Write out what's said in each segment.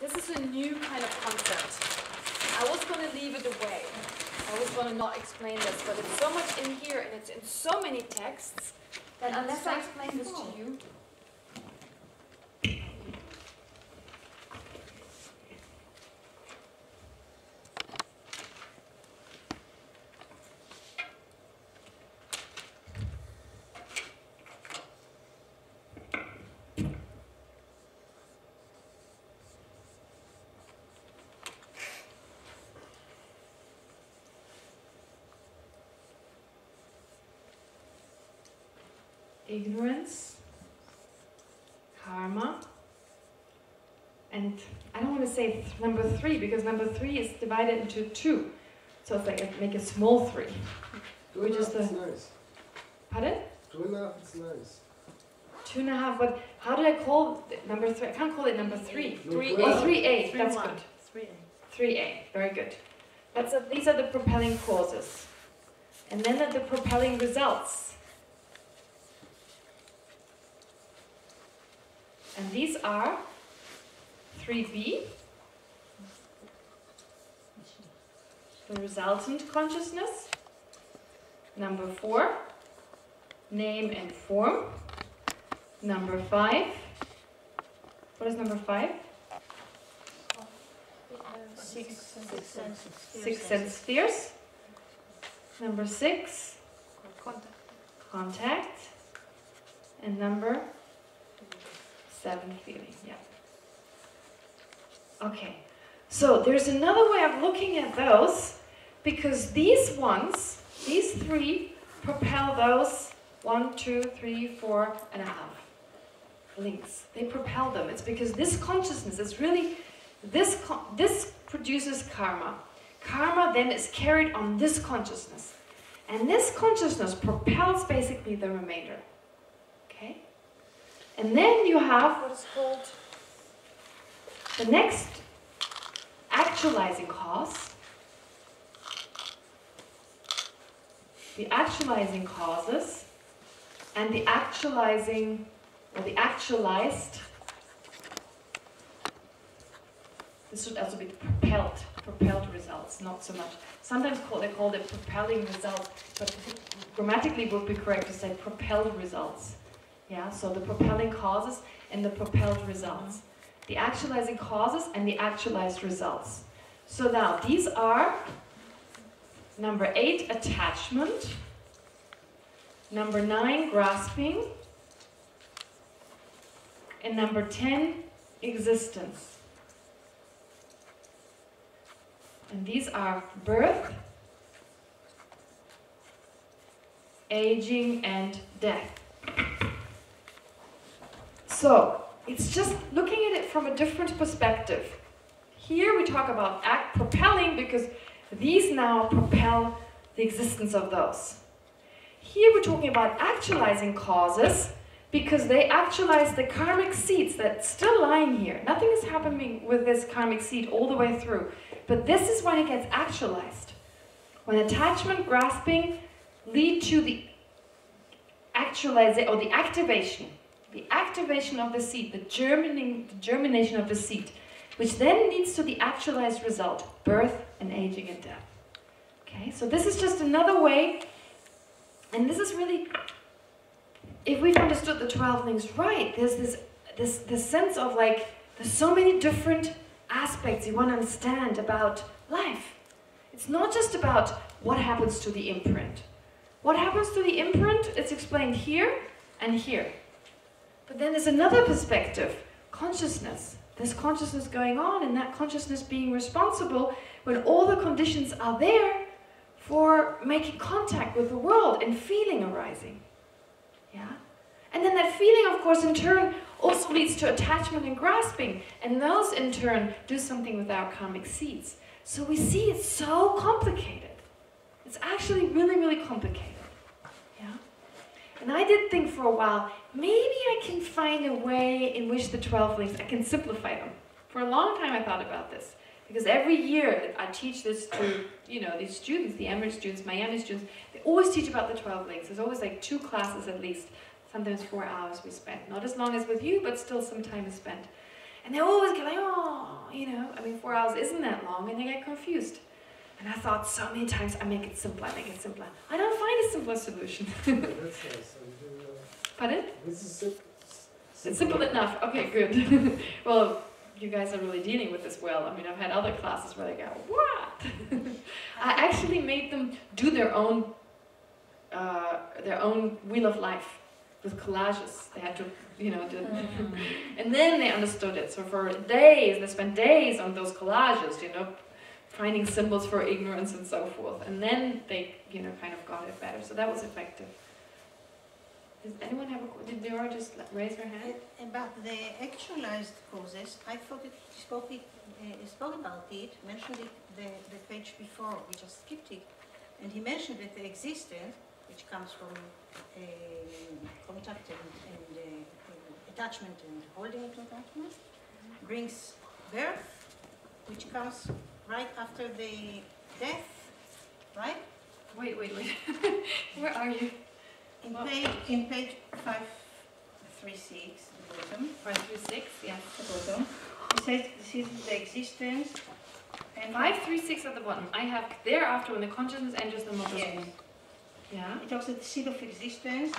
This is a new kind of concept. I was going to leave it away. I was going to not explain this, but it's so much in here and it's in so many texts that unless I explain this to you, ignorance, karma, and I don't want to say number 3 because number 3 is divided into 2. So it's like make a small 3. Which is the... nice. Pardon? 2.5 is nice. 2.5, but how do I call number 3? I can't call it number 3. 3A. Oh, 3A, that's 3-1. good. 3A. 3A, very good. These are the propelling causes. And then the propelling results. And these are 3B, the resultant consciousness. Number 4, name and form. Number 5, what is number 5? Six sense spheres. Number 6, contact. And number 7, feeling, yeah. Okay, so there's another way of looking at those, because these 3 propel those 1, 2, 3, 4 and a half links. They propel them. It's because this consciousness is really, this produces karma. Karma then is carried on this consciousness. And this consciousness propels basically the remainder. Okay? And then you have what is called the next actualizing cause. The actualizing causes and the actualizing, or the actualized. This should also be the propelled results, not so much. Sometimes they call it propelling results, but grammatically it would be correct to say propelled results. Yeah, so the propelling causes and the propelled results. The actualizing causes and the actualized results. So now, these are number 8, attachment. Number 9, grasping. And number 10, existence. And these are birth, aging, and death. So, it's just looking at it from a different perspective. Here we talk about propelling because these now propel the existence of those. Here we're talking about actualizing causes because they actualize the karmic seeds that's still lying here. Nothing is happening with this karmic seed all the way through. But this is when it gets actualized. When attachment, grasping lead to the actualization or the activation. The activation of the seed, the germination of the seed, which then leads to the actualized result, birth and aging and death. Okay, so this is just another way, and this is really, if we've understood the 12 links right, there's this sense of like, there's so many different aspects you want to understand about life. It's not just about what happens to the imprint. What happens to the imprint, it's explained here and here. But then there's another perspective, consciousness. There's consciousness going on and that consciousness being responsible when all the conditions are there for making contact with the world and feeling arising. Yeah? And then that feeling, of course, in turn also leads to attachment and grasping. And those, in turn, do something with our karmic seeds. So we see it's so complicated. It's actually really, really complicated. Yeah? And I did think for a while, maybe I can find a way in which the 12 links, I can simplify them. For a long time I thought about this. Because every year I teach this to, these students, the Emirates students, Miami students, they always teach about the 12 links. There's always like 2 classes at least. Sometimes 4 hours we spend. Not as long as with you, but still some time is spent. And they always get like, oh, you know, I mean 4 hours isn't that long, and they get confused. And I thought so many times, I make it simpler, I make it simpler. I don't find a simpler solution. That's nice. Pardon? This is It's simple enough. Okay, good. Well, you guys are really dealing with this well. I mean, I've had other classes where they go, what? I actually made them do their own wheel of life with collages. They had to, you know, and then they understood it. So for days, they spent days on those collages, you know, finding symbols for ignorance and so forth. And then they, you know, kind of got it better. So that was effective. Does anyone have a, did Dora just raise her hand? About the actualized causes, I thought he spoke about it, mentioned it the page before, we just skipped it, and he mentioned that the existence, which comes from contact and attachment and holding into attachment, brings birth, which comes right after the death, right? Wait. Where are you? In page 536, the bottom. 536, yes. The bottom. It says this is the existence. And 536 at the bottom. I have thereafter when the consciousness enters the mother's yes. womb. Yeah. It talks about the seed of existence,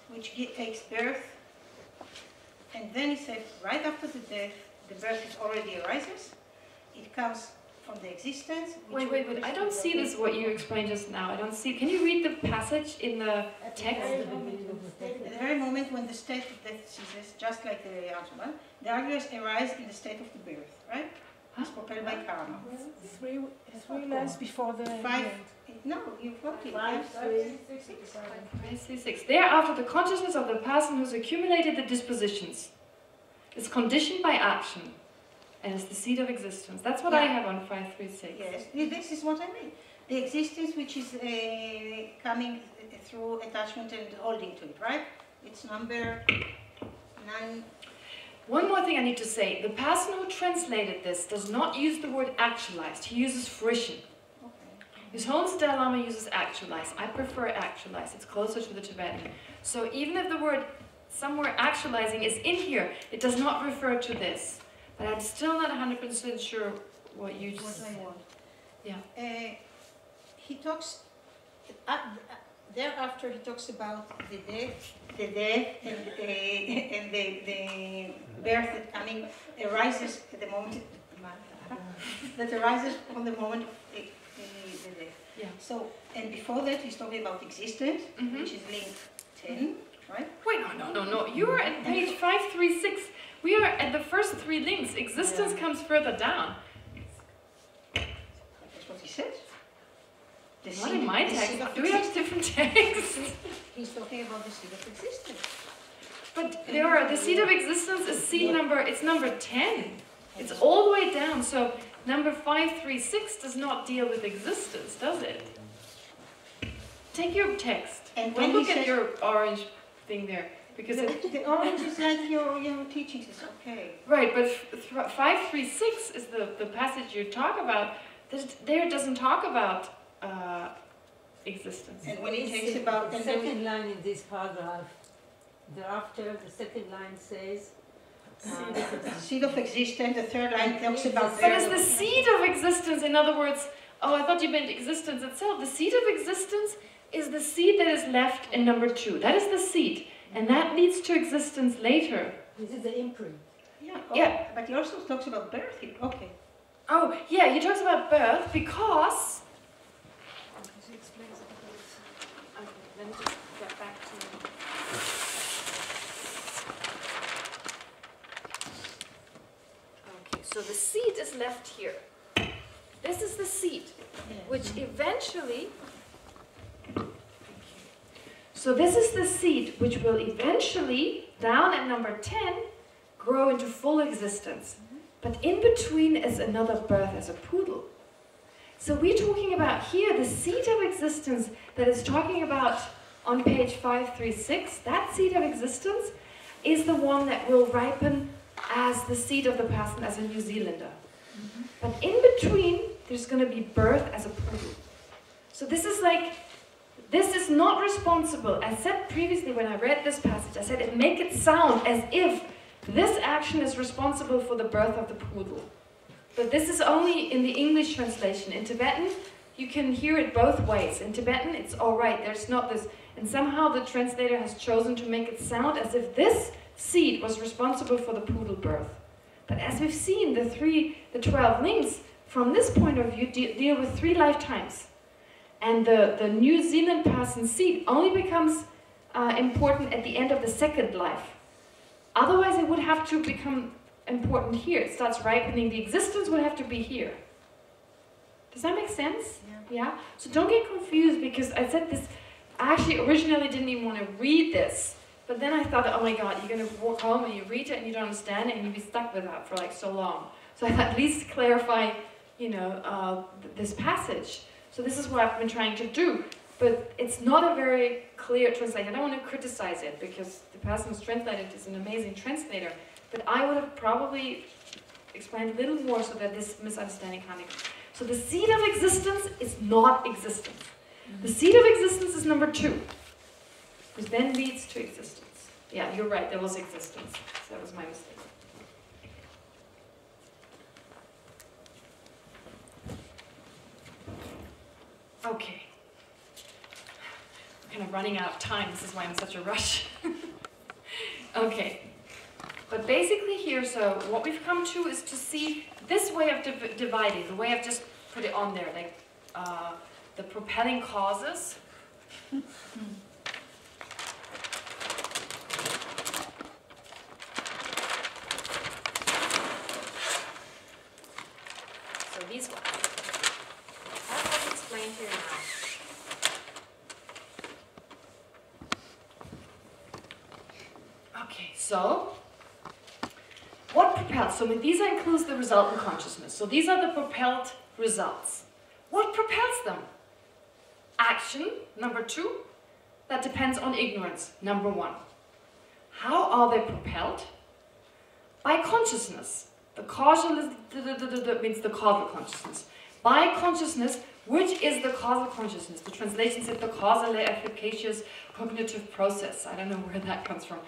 which takes birth. And then it says right after the death, the birth is already arises. It comes from the existence. Wait. I don't see this, what you explained just now. I don't see. Can you read the passage in the text? At the very moment when the state of death ceases, just like the other one, the arguers arise in the state of the birth, right? It's propelled by karma. Three lines before the No, you've got it. 536. Thereafter, the consciousness of the person who's accumulated the dispositions is conditioned by action and is the seed of existence. That's what I have on 536. Yes, this is what I mean. The existence which is coming through attachment and holding to it, right? It's number 9. One more thing I need to say. The person who translated this does not use the word actualized. He uses fruition. His Holmes Dalai Lama uses actualized. I prefer actualized. It's closer to the Tibetan. So even if the word somewhere actualizing is in here, it does not refer to this. But I'm still not 100% sure what you just said. What I want. Yeah. He talks, thereafter he talks about the death and the birth that arises at the moment, that arises from the moment of the death. Yeah. So, and before that he's talking about existence, which is link 10, right? Wait, no. You are at page 536. We are at the first 3 links. Existence comes further down. That's what he said. Not in my text. Do we have different texts? He's talking about the seed of existence. But the seed of existence is seed number, it's number 10. It's all the way down. So number 536 does not deal with existence, does it? Take your text. And don't look at your orange thing there. Because the orange is like your teachings is okay. Right, but 536 is the passage you talk about. There it doesn't talk about existence. And when he takes about the second line in this paragraph, thereafter the second line says seed of existence, the third line talks about but is the seed of existence, in other words, oh, I thought you meant existence itself. The seed of existence is the seed that is left in number 2. That is the seed. And that leads to existence later. This is the imprint. Yeah. But he also talks about birth here. Okay. Oh, yeah, he talks about birth because... Okay, let me just get back to... Okay, so the seed is left here. This is the seed, which eventually... So this is the seed which will eventually, down at number 10, grow into full existence. But in between is another birth as a poodle. So we're talking about here the seed of existence that is talking about on page 536. That seed of existence is the one that will ripen as the seed of the person as a New Zealander. But in between, there's going to be birth as a poodle. So this is like... This is not responsible. I said previously when I read this passage, I said it make it sound as if this action is responsible for the birth of the poodle. But this is only in the English translation. In Tibetan, you can hear it both ways. In Tibetan, it's all right. There's not this, and somehow the translator has chosen to make it sound as if this seed was responsible for the poodle birth. But as we've seen, the 12 links, from this point of view, deal with 3 lifetimes. And the New Zealand person seed only becomes important at the end of the 2nd life. Otherwise, it would have to become important here. It starts ripening. The existence would have to be here. Does that make sense? Yeah? So don't get confused, because I said this, I actually originally didn't even want to read this. But then I thought, oh my God, you're going to walk home and you read it and you don't understand it and you'll be stuck with that for like so long. So I thought, at least clarify, you know, this passage. So this is what I've been trying to do. But it's not a very clear translation. I don't want to criticize it, because the person who's translated is an amazing translator. But I would have probably explained a little more so that this misunderstanding can't exist. So the seed of existence is not existence. The seed of existence is number 2, which then leads to existence. Yeah, you're right, there was existence. So that was my mistake. Okay. We're kind of running out of time. This is why I'm in such a rush. Okay. But basically here, so what we've come to is to see this way of dividing, the way I've just put it on there, like the propelling causes. So these ones. That's what's explained here now. Okay, so what propels? So these includes the resultant consciousness. So these are the propelled results. What propels them? Action, number 2, that depends on ignorance, number 1. How are they propelled? By consciousness. The causal means the causal consciousness. By consciousness, which is the causal consciousness? The translation said the causally efficacious cognitive process. I don't know where that comes from.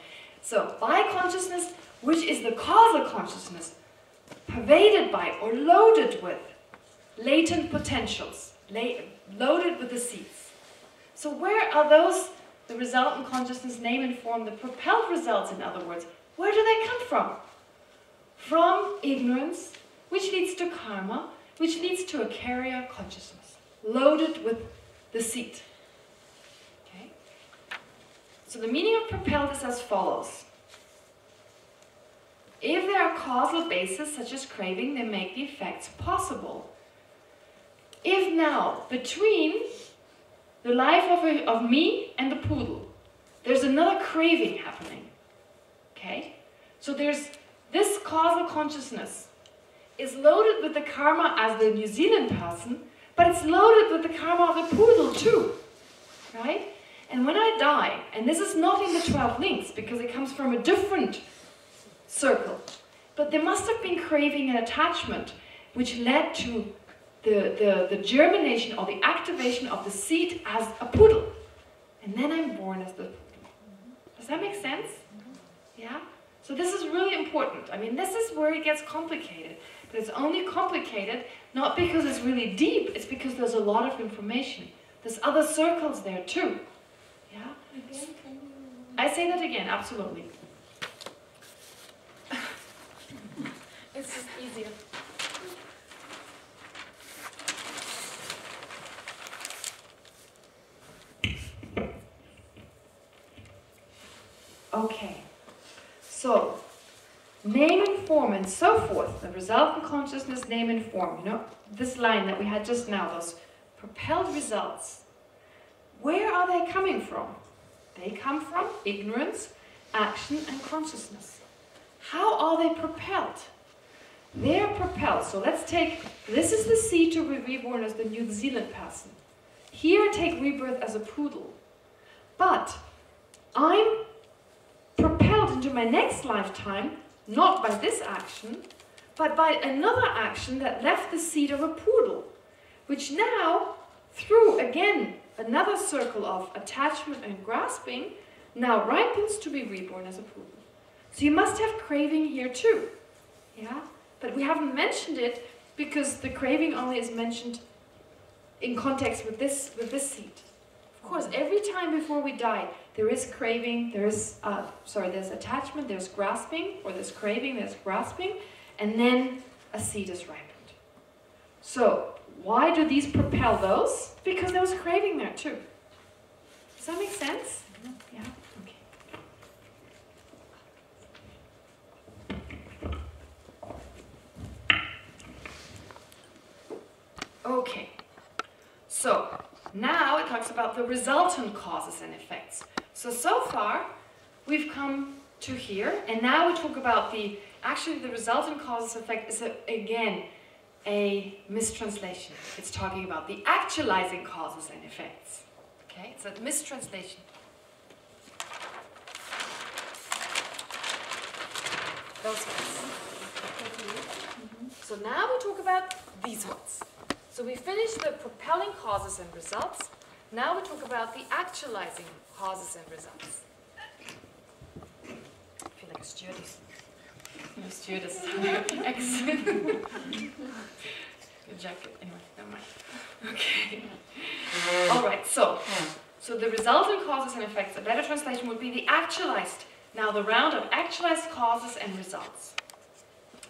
So, by consciousness, which is the causal consciousness, pervaded by or loaded with latent potentials, loaded with the seeds. So where are those, the resultant consciousness, name and form, the propelled results, in other words, where do they come from? From ignorance, which leads to karma, which leads to a carrier consciousness, loaded with the seed. Okay? So the meaning of propelled is as follows. If there are causal bases, such as craving, they make the effects possible. If now, between the life of me and the poodle, there's another craving happening, okay? So there's this causal consciousness is loaded with the karma as the New Zealand person, but it's loaded with the karma of the poodle too, right? And when I die, and this is not in the 12 links, because it comes from a different circle, but there must have been craving and attachment, which led to the germination or the activation of the seed as a poodle. And then I'm born as the poodle. Does that make sense? Yeah? So this is really important. I mean, this is where it gets complicated. But it's only complicated not because it's really deep, it's because there's a lot of information. There's other circles there too. Yeah? I say that again, absolutely. It's just easier. Okay, so name and form and so forth, the resultant consciousness, name and form, you know, this line that we had just now, those propelled results, where are they coming from? They come from ignorance, action, and consciousness. How are they propelled? They're propelled. So let's take, this is the seed to be reborn as the New Zealand person. Here I take rebirth as a poodle. But I'm propelled into my next lifetime, not by this action, but by another action that left the seed of a poodle, which now, through, again, another circle of attachment and grasping, now ripens to be reborn as a poodle. So you must have craving here too. Yeah? But we haven't mentioned it because the craving only is mentioned in context with this seed. Of course, every time before we die, there is craving, there's attachment, there's grasping, or there's craving, there's grasping, and then a seed is ripened. So, why do these propel those? Because there was craving there too. Does that make sense? Yeah? Okay. Okay. So, now it talks about the resultant causes and effects. So far, we've come to here, and now we talk about the resultant causes effect is again a mistranslation. It's talking about the actualizing causes and effects. Okay, it's a mistranslation. Those ones. So now we talk about these ones. So we finished the propelling causes and results. Now we talk about the actualizing causes and results. I feel like a stewardess. A stewardess. Excellent. Good jacket. Anyway, never mind. Okay. All right. So the resultant causes and effects. A better translation would be the actualized. Now the round of actualized causes and results.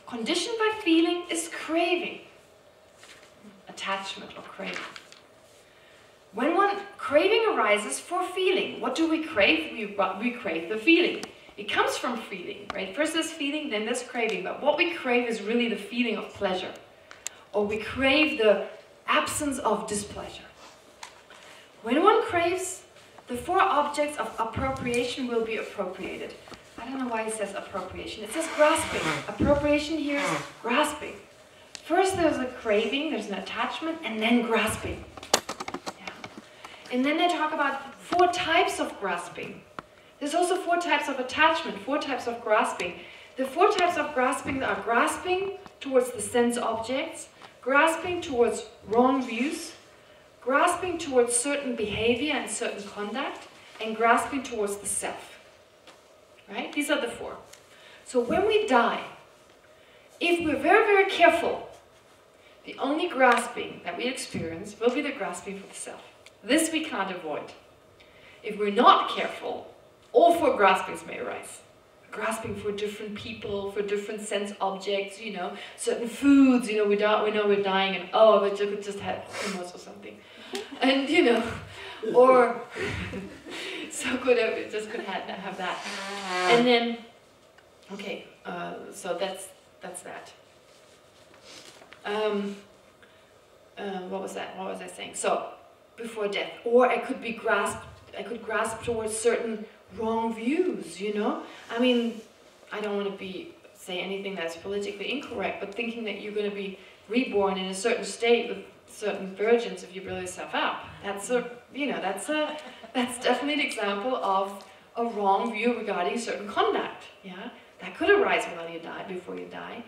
Conditioned by feeling is craving. Attachment or craving. When one craving arises for feeling, what do we crave? We crave the feeling. It comes from feeling, right? First there's feeling, then there's craving. But what we crave is really the feeling of pleasure. Or we crave the absence of displeasure. When one craves, the four objects of appropriation will be appropriated. I don't know why it says appropriation. It says grasping. Appropriation here is grasping. First there's a craving, there's an attachment, and then grasping. Yeah. And then they talk about four types of grasping. There's also four types of attachment, four types of grasping. The four types of grasping are grasping towards the sense objects, grasping towards wrong views, grasping towards certain behavior and certain conduct, and grasping towards the self. Right? These are the four. So when we die, if we're very, very careful, the only grasping that we experience will be the grasping for the self. This we can't avoid. If we're not careful, all four graspings may arise. Grasping for different people, for different sense objects, you know, certain foods, you know, we know we're dying and oh, but you could just have hummus or something. And, you know, or so good, we just could have that. And then, okay, so that's that. What was that? What was I saying? So, before death. Or I could grasp towards certain wrong views, you know? I mean, I don't want to say anything that's politically incorrect, but thinking that you're going to be reborn in a certain state with certain virgins if you blow yourself up. That's definitely an example of a wrong view regarding certain conduct, yeah? That could arise while you die, before you die.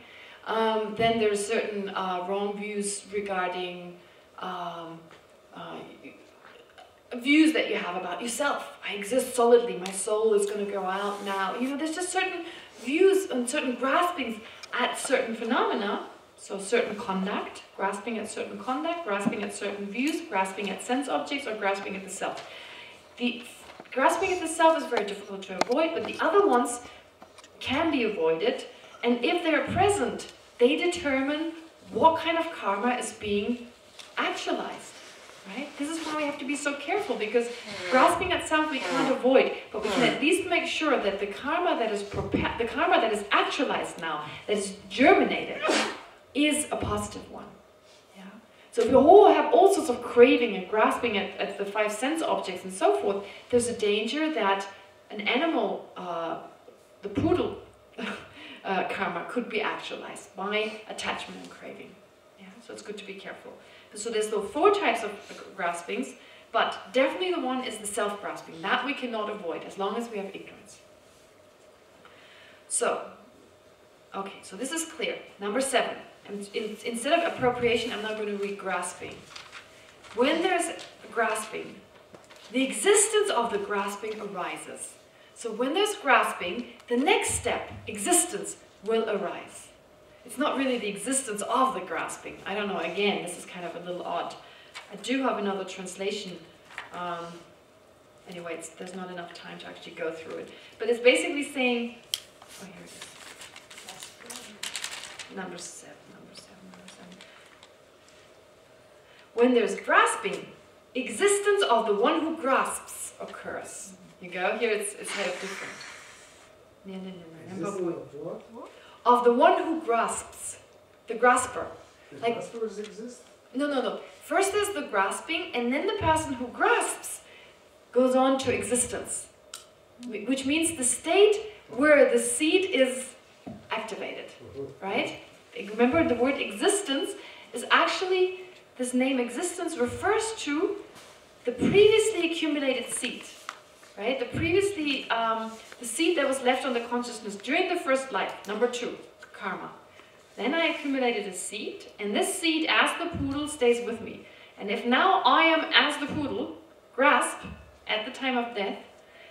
Then there's certain wrong views regarding views that you have about yourself. I exist solidly, my soul is going to go out now. You know, there's just certain views and certain graspings at certain phenomena. So certain conduct, grasping at certain conduct, grasping at certain views, grasping at sense objects, or grasping at the self. The grasping at the self is very difficult to avoid, but the other ones can be avoided. And if they're present, they determine what kind of karma is being actualized. Right? This is why we have to be so careful, because grasping at self we can't avoid, but we can at least make sure that the karma that is actualized now, that is germinated, is a positive one. Yeah? So if we all have all sorts of craving and grasping at the five sense objects and so forth, there's a danger that an animal, the poodle karma, could be actualized by attachment and craving. Yeah? So it's good to be careful. So there's the four types of graspings, but definitely the one is the self-grasping. That we cannot avoid as long as we have ignorance. So, okay, so this is clear. Number 7. And instead of appropriation, I'm now going to read grasping. When there's grasping, the existence of the grasping arises. So when there's grasping, the next step, existence, will arise. It's not really the existence of the grasping. I don't know, again, this is kind of a little odd. I do have another translation. Anyway, there's not enough time to actually go through it. But it's basically saying, oh, here it is. Number seven. When there's grasping, existence of the one who grasps occurs. You go, here it's kind of different. Of the one who grasps, the grasper. The Like, graspers exist? No. First there's the grasping, and then the person who grasps goes on to existence. Which means the state where the seed is activated, right? Remember, the word existence is actually, this name existence refers to the previously accumulated seed, right? The seed that was left on the consciousness during the first life, number 2, karma. Then I accumulated a seed, and this seed, as the poodle, stays with me. And if now I am, as the poodle, grasp at the time of death,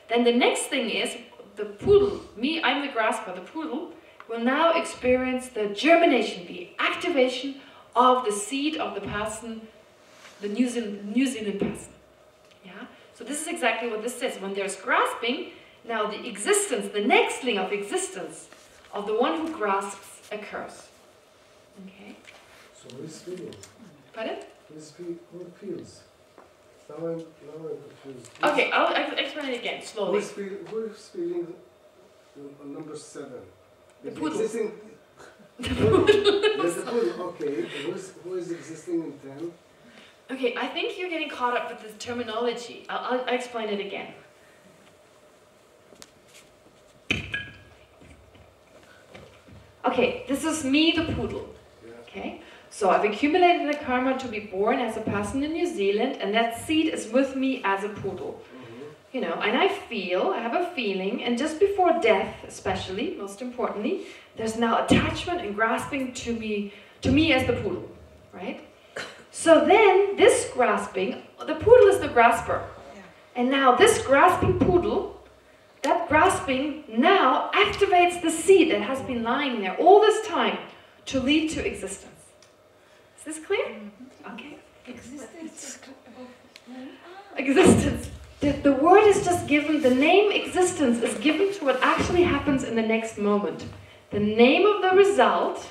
then the next thing is, the poodle, me, I'm the grasper, the poodle, will now experience the germination, the activation of the seed of the person, the New Zealand person. Yeah? So this is exactly what this says. When there's grasping, now the existence, the next link of existence of the one who grasps occurs. Okay? So what is feeling? Pardon? What feels? Now I'm confused. Okay, I'll explain it again, Who slowly. is feeling on number 7? The poodle. Existing, yes, the poodle, okay. Who is existing in 10? Okay, I think you're getting caught up with the terminology. I'll explain it again. Okay, this is me, the poodle. Yeah. Okay, so I've accumulated the karma to be born as a person in New Zealand, and that seed is with me as a poodle. You know, and I have a feeling, and just before death especially, most importantly, there's now attachment and grasping to me as the poodle, right? So then, this grasping, the poodle is the grasper. Yeah. And now this grasping poodle, that grasping now activates the seed that has been lying there all this time to lead to existence. Is this clear? Okay. Existence. Existence. The word is just given, the name existence is given to what actually happens in the next moment. The name of the result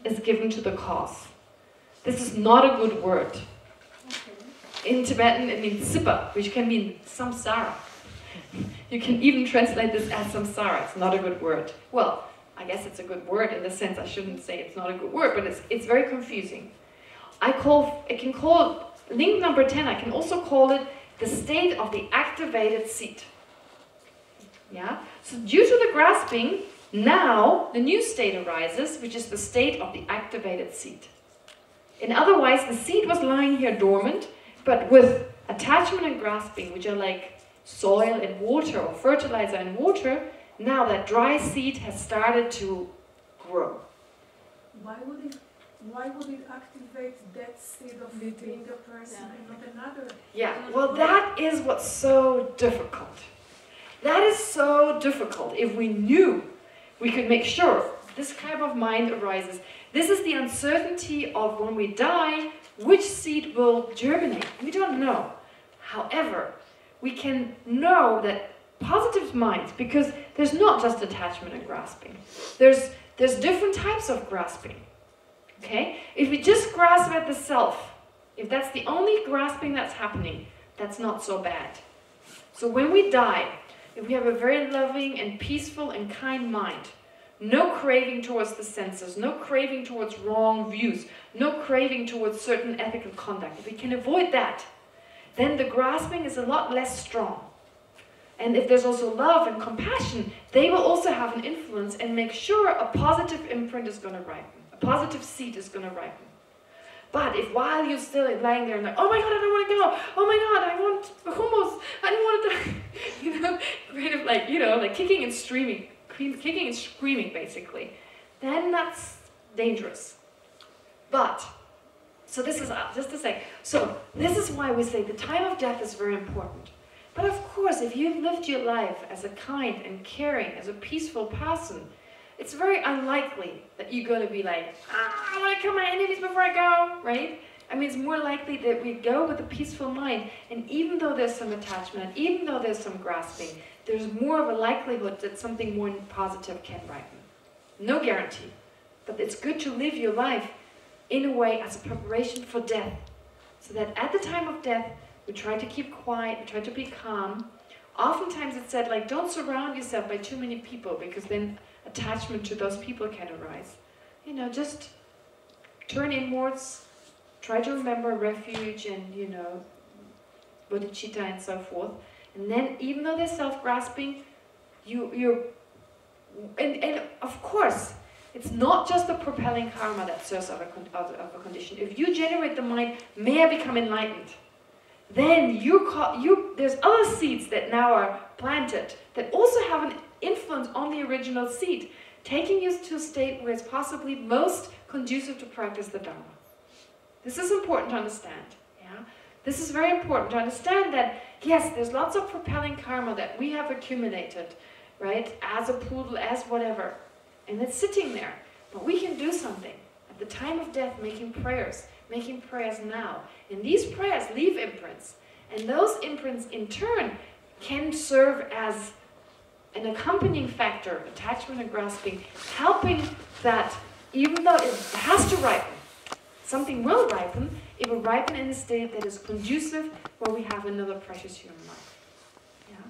is given to the cause. This is not a good word. In Tibetan it means sipa, which can mean samsara. You can even translate this as samsara. It's not a good word. Well, I guess it's a good word in the sense I shouldn't say it's not a good word, but it's very confusing. I can call link number 10, I can also call it the state of the activated seed. Yeah? So due to the grasping, now the new state arises, which is the state of the activated seed. And otherwise, the seed was lying here dormant, but with attachment and grasping, which are like soil and water, or fertilizer and water, now that dry seed has started to grow. Why would it activate that seed of being a person and not another? Yeah, well, that is what's so difficult. That is so difficult. If we knew, we could make sure this type of mind arises. This is the uncertainty of when we die, which seed will germinate. We don't know. However, we can know that positive minds, because there's not just attachment and grasping. There's different types of grasping. Okay? If we just grasp at the self, if that's the only grasping that's happening, that's not so bad. So when we die, if we have a very loving and peaceful and kind mind, no craving towards the senses, no craving towards wrong views, no craving towards certain ethical conduct, if we can avoid that, then the grasping is a lot less strong. And if there's also love and compassion, they will also have an influence and make sure a positive imprint is going to ripen. A positive seed is going to ripen. But if while you're still lying there and like, oh my God, I don't want to go. Oh my God, I want hummus. I don't want to die. Kind of like, like kicking and screaming basically. Then that's dangerous. But, so this is, just to say, so this is why we say the time of death is very important. But of course, if you've lived your life as a kind and caring, as a peaceful person, it's very unlikely that you're going to be like, I want to kill my enemies before I go, right? I mean, it's more likely that we go with a peaceful mind, and even though there's some attachment, and even though there's some grasping, there's more of a likelihood that something more positive can ripen. No guarantee, but it's good to live your life in a way as a preparation for death, so that at the time of death, we try to keep quiet, we try to be calm. Oftentimes it's said, like, don't surround yourself by too many people, because then attachment to those people can arise. You know, just turn inwards, try to remember refuge and, you know, bodhicitta and so forth. And then, even though they're self-grasping, and of course, it's not just the propelling karma that serves of a condition. If you generate the mind, may I become enlightened, then there's other seeds that now are planted that also have an influence on the original seed, taking you to a state where it's possibly most conducive to practice the Dharma. This is important to understand. Yeah? This is very important to understand that, yes, there's lots of propelling karma that we have accumulated, right, as a poodle, as whatever, and it's sitting there. But we can do something. At the time of death, making prayers now. And these prayers leave imprints. And those imprints, in turn, can serve as an accompanying factor, attachment and grasping, helping that, even though it has to ripen, something will ripen, it will ripen in a state that is conducive where we have another precious human life. Yeah?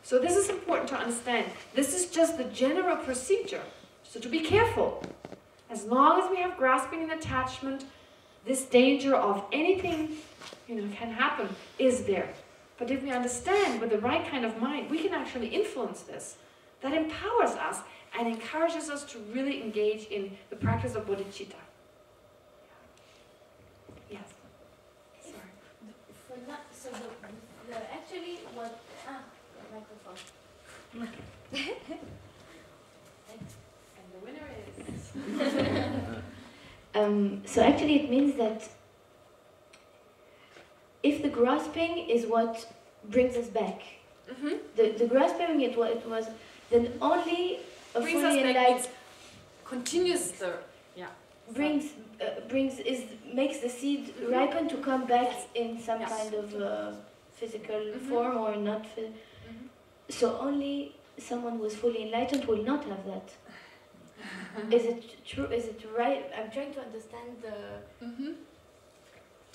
So this is important to understand. This is just the general procedure. So to be careful. As long as we have grasping and attachment, this danger of anything, you know, can happen is there. But if we understand with the right kind of mind, we can actually influence this. That empowers us and encourages us to really engage in the practice of bodhicitta. Yes. Sorry. So actually what the microphone. And the winner is So actually it means that if the grasping is what brings us back, the grasping it was, then only a brings fully us back enlightened means continues the makes the seed ripen to come back in some kind of physical form or not. So only someone who is fully enlightened will not have that. Is it true? Is it right? I'm trying to understand the...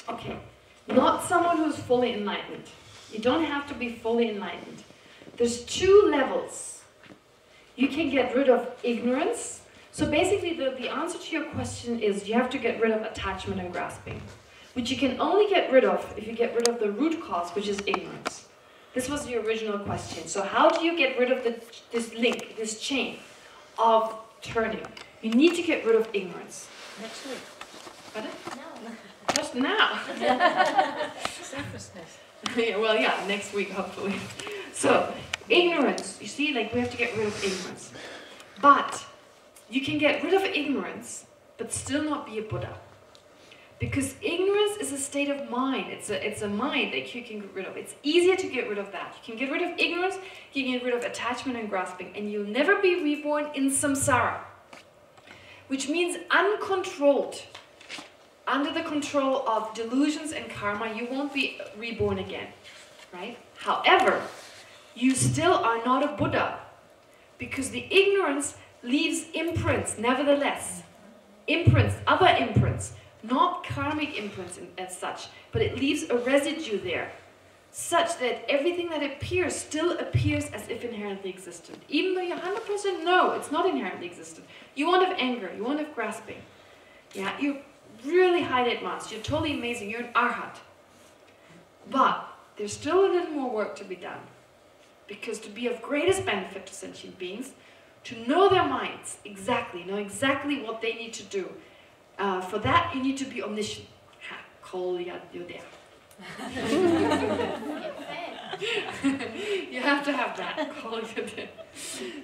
Okay, not someone who's fully enlightened. You don't have to be fully enlightened. There's two levels. You can get rid of ignorance. So basically the answer to your question is you have to get rid of attachment and grasping, which you can only get rid of if you get rid of the root cause, which is ignorance. This was the original question. So how do you get rid of this link, this chain of turning? You need to get rid of ignorance. Next week. Pardon? No. Just now. Selflessness. Yeah, well, yeah, next week, hopefully. So, ignorance. You see, like, we have to get rid of ignorance. But you can get rid of ignorance, but still not be a Buddha. Because ignorance is a state of mind. It's a mind that you can get rid of. It's easier to get rid of that. You can get rid of ignorance, you can get rid of attachment and grasping, and you'll never be reborn in samsara. Which means uncontrolled. Under the control of delusions and karma, you won't be reborn again, right? However, you still are not a Buddha, because the ignorance leaves imprints, nevertheless. Imprints, other imprints, not karmic imprints as such, but it leaves a residue there, such that everything that appears still appears as if inherently existent. Even though you 100% know it's not inherently existent. You won't have anger, you won't have grasping. Yeah, you're really highly advanced, you're totally amazing, you're an arhat. But there's still a little more work to be done. Because to be of greatest benefit to sentient beings, to know their minds exactly, know exactly what they need to do. For that, you need to be omniscient. Kol Yad Yodea. You have to have that. Kol Yad Yodea.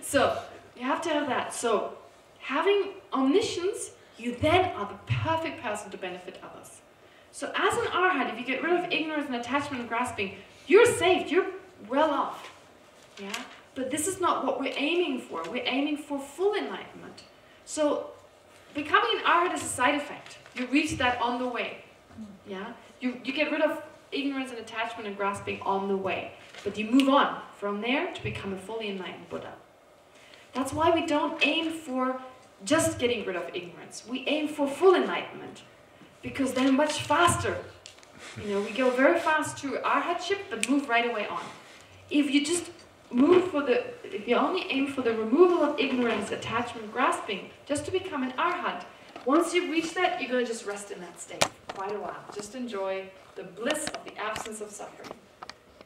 So, you have to have that. So, having omniscience, you then are the perfect person to benefit others. So as an arhat, if you get rid of ignorance and attachment and grasping, you're saved. You're well off. Yeah? But this is not what we're aiming for. We're aiming for full enlightenment. So becoming an arhat is a side effect. You reach that on the way. Yeah? You get rid of ignorance and attachment and grasping on the way. But you move on from there to become a fully enlightened Buddha. That's why we don't aim for just getting rid of ignorance. We aim for full enlightenment. Because then much faster. You know, we go very fast to arhatship, but move right away on. If you just if you only aim for the removal of ignorance, attachment, grasping, just to become an arhat, once you reach that, you're going to just rest in that state for quite a while. Just enjoy the bliss of the absence of suffering.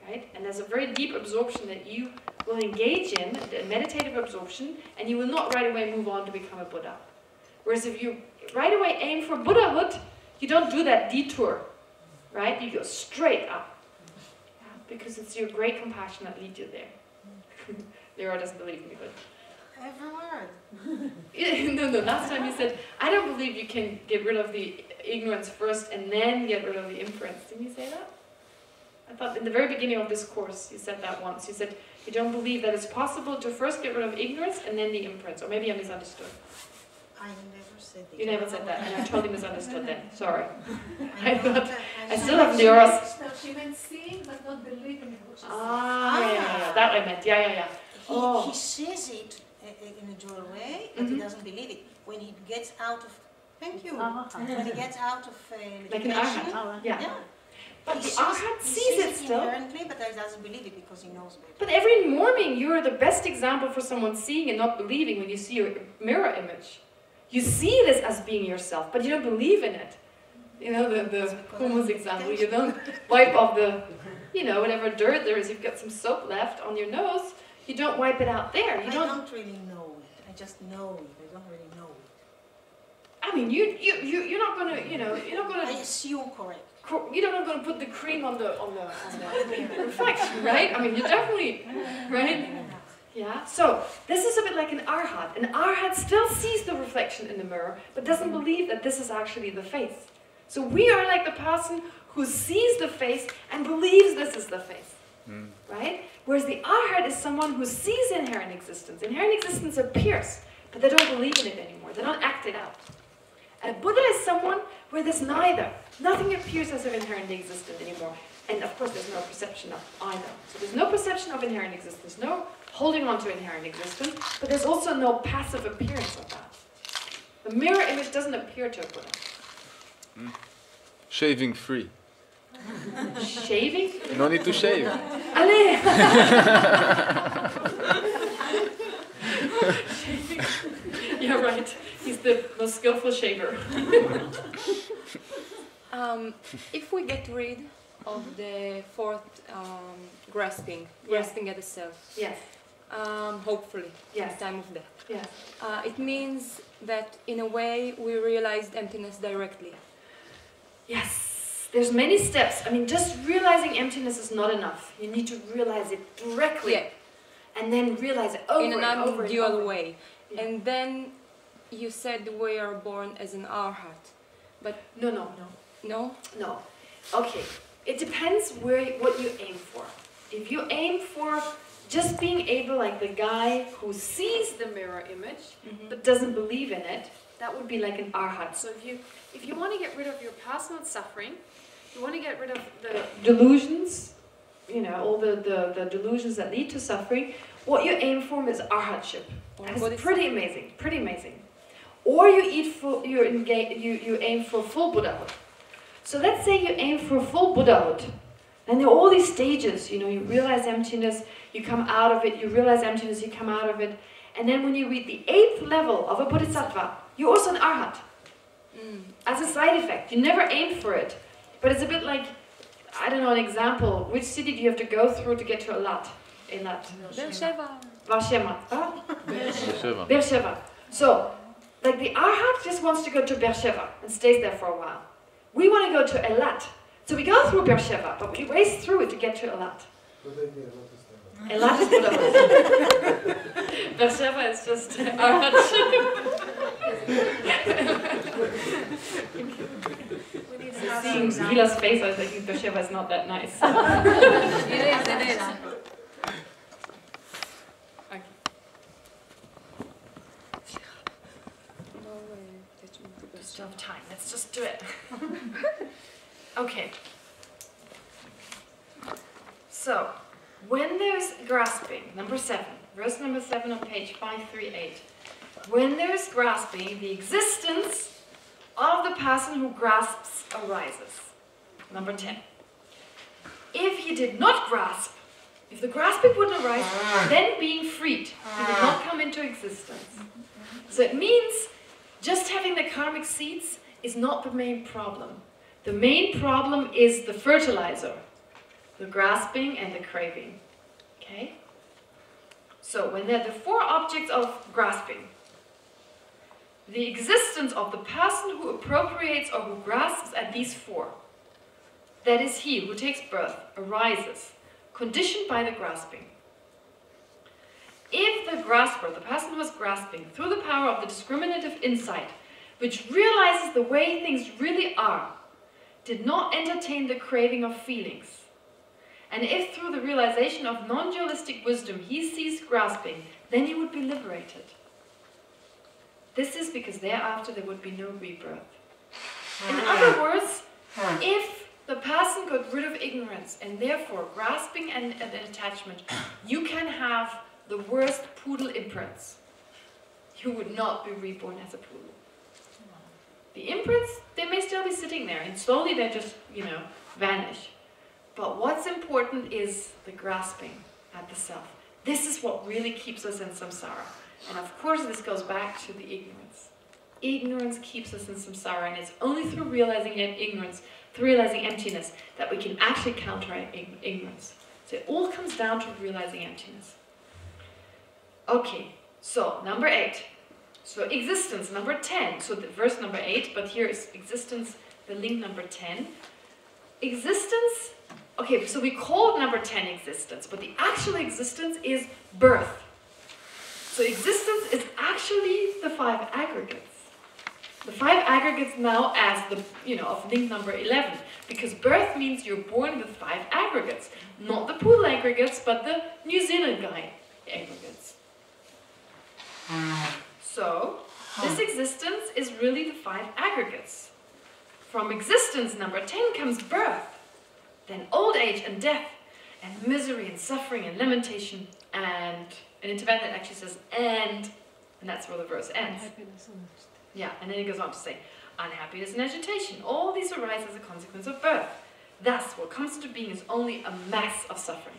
Right? And there's a very deep absorption that you will engage in, a meditative absorption, and you will not right away move on to become a Buddha. Whereas if you right away aim for Buddhahood, you don't do that detour. Right? You go straight up. Yeah, because it's your great compassion that leads you there. Leora doesn't believe me, but... Every word. No, last time you said, I don't believe you can get rid of the ignorance first and then get rid of the inference. Didn't you say that? I thought in the very beginning of this course you said that once. You said you don't believe that it's possible to first get rid of ignorance and then the inference. Or maybe I misunderstood. I never said that. You never said that, and I totally misunderstood then. Sorry. I I still have Leora's... No, she meant seeing but not believing. Yeah. That I meant. Yeah. He says it in a dual way, but he doesn't believe it. When he gets out of... Thank you. When he gets out of Like an meditation, arhat. Yeah. But he the sees- arhat he sees it still. inherently, but he doesn't believe it because he knows better. But every morning you're the best example for someone seeing and not believing when you see your mirror image. You see this as being yourself, but you don't believe in it. You know, the hummus example, you don't wipe off the, you know, whatever dirt there is, you've got some soap left on your nose, you don't wipe it out there. You I don't really know it. I just know it. I don't really know it. I mean, you're not gonna, you know, you're not I gonna, assume correct. you're not gonna put the cream on the reflection, right? I mean, you definitely, right? Yeah, so this is a bit like an arhat. An arhat still sees the reflection in the mirror, but doesn't believe that this is actually the face. So we are like the person who sees the face and believes this is the face, right? Whereas the arhat is someone who sees inherent existence. Inherent existence appears, but they don't believe in it anymore. They don't act it out. And Buddha is someone where there's neither. Nothing appears as if inherently existent anymore. And of course there's no perception of either. So there's no perception of inherent existence, no holding on to inherent existence, but there's also no passive appearance of that. The mirror image doesn't appear to a Buddha. Shaving free. Shaving? No need to shave. Allez! Yeah, right. He's the most skillful shaver. If we get rid of the fourth grasping at the self, Yes. hopefully, Yes. at the time of death, Yes. it means that in a way we realized emptiness directly. Yes. There's many steps. I mean, just realizing emptiness is not enough. You need to realize it directly. Yeah. And then realize it over in an and over and undual over. way. Yeah. And then you said we are born as an arhat. No. No? Okay. It depends what you aim for. If you aim for just being able, like the guy who sees the mirror image but doesn't believe in it, that would be like an arhat. So if you want to get rid of your personal suffering, you want to get rid of the delusions, you know, all the delusions that lead to suffering, what you aim for is arhatship. That's pretty amazing, pretty amazing. Or you aim for full Buddhahood. So let's say you aim for full Buddhahood. And there are all these stages, you know, you realize emptiness, you come out of it, you realize emptiness, you come out of it. And then when you reach the 8th level of a bodhisattva, you're also an arhat. As a side effect, you never aim for it. But it's a bit like, I don't know, an example. Which city do you have to go through to get to Eilat? Beersheba. Beersheba. So, like the arhat just wants to go to Beersheba and stays there for a while. We want to go to Eilat. So we go through Beersheba, but we race through it to get to Eilat. Eilat is Buddhahood. Beersheba is just arhatship. Seeing Gila's face, I was thinking Beersheba is not that nice. It is. We still have time. Let's just do it. Okay. So, when there's grasping, number 7, verse number 7 on page 538. When there's grasping, the existence of the person who grasps arises. Number 10. If he did not grasp, if the grasping wouldn't arise, then being freed, he would not come into existence. So it means just having the karmic seeds is not the main problem. The main problem is the fertilizer, the grasping and the craving. Okay? So when there are the 4 objects of grasping, the existence of the person who appropriates or who grasps at these 4, that is he who takes birth, arises, conditioned by the grasping. If the grasper, the person who is grasping, through the power of the discriminative insight, which realizes the way things really are, did not entertain the craving of feelings, and if through the realization of non-dualistic wisdom he sees grasping, then he would be liberated. This is because thereafter there would be no rebirth. In other words, if the person got rid of ignorance and therefore grasping and attachment, you can have the worst poodle imprints. You would not be reborn as a poodle. The imprints, they may still be sitting there and slowly they just, vanish. But what's important is the grasping at the self. This is what really keeps us in samsara. And of course this goes back to the ignorance. Ignorance keeps us in samsara, and it's only through realizing ignorance, through realizing emptiness, that we can actually counteract ignorance. So it all comes down to realizing emptiness. Okay, so number 8. So existence, number 10. So the verse number 8, but here is existence, the link number 10. Existence, okay, so we call number 10 existence, but the actual existence is birth. So existence is actually the 5 aggregates. The 5 aggregates now as the, of link number 11. Because birth means you're born with 5 aggregates. Not the poodle aggregates, but the New Zealand guy aggregates. So, this existence is really the 5 aggregates. From existence number 10 comes birth, then old age and death, and misery and suffering and lamentation, and an intervention that actually says and that's where the verse ends. Yeah, and then it goes on to say, unhappiness and agitation, all these arise as a consequence of birth. Thus, what comes into being is only a mass of suffering,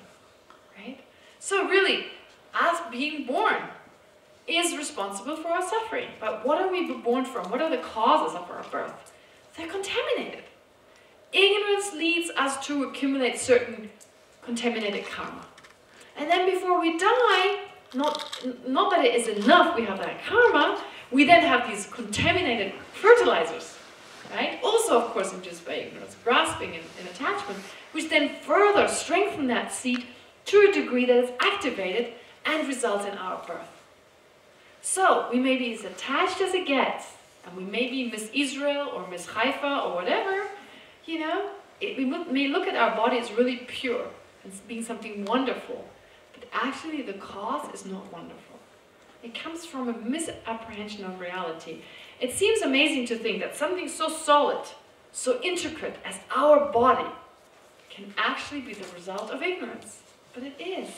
right? So really, us being born is responsible for our suffering. But what are we born from? What are the causes of our birth? They're contaminated. Ignorance leads us to accumulate certain contaminated karma. And then before we die, not that it is enough we have that karma, we then have these contaminated fertilizers, right? Also, of course, induced by ignorance, grasping and attachment, which then further strengthen that seed to a degree that is activated and results in our birth. So, we may be as attached as it gets, and we may be Miss Israel or Miss Haifa or whatever, we may look at our body as really pure and being something wonderful, but actually the cause is not wonderful. It comes from a misapprehension of reality. It seems amazing to think that something so solid, so intricate as our body can actually be the result of ignorance. But it is.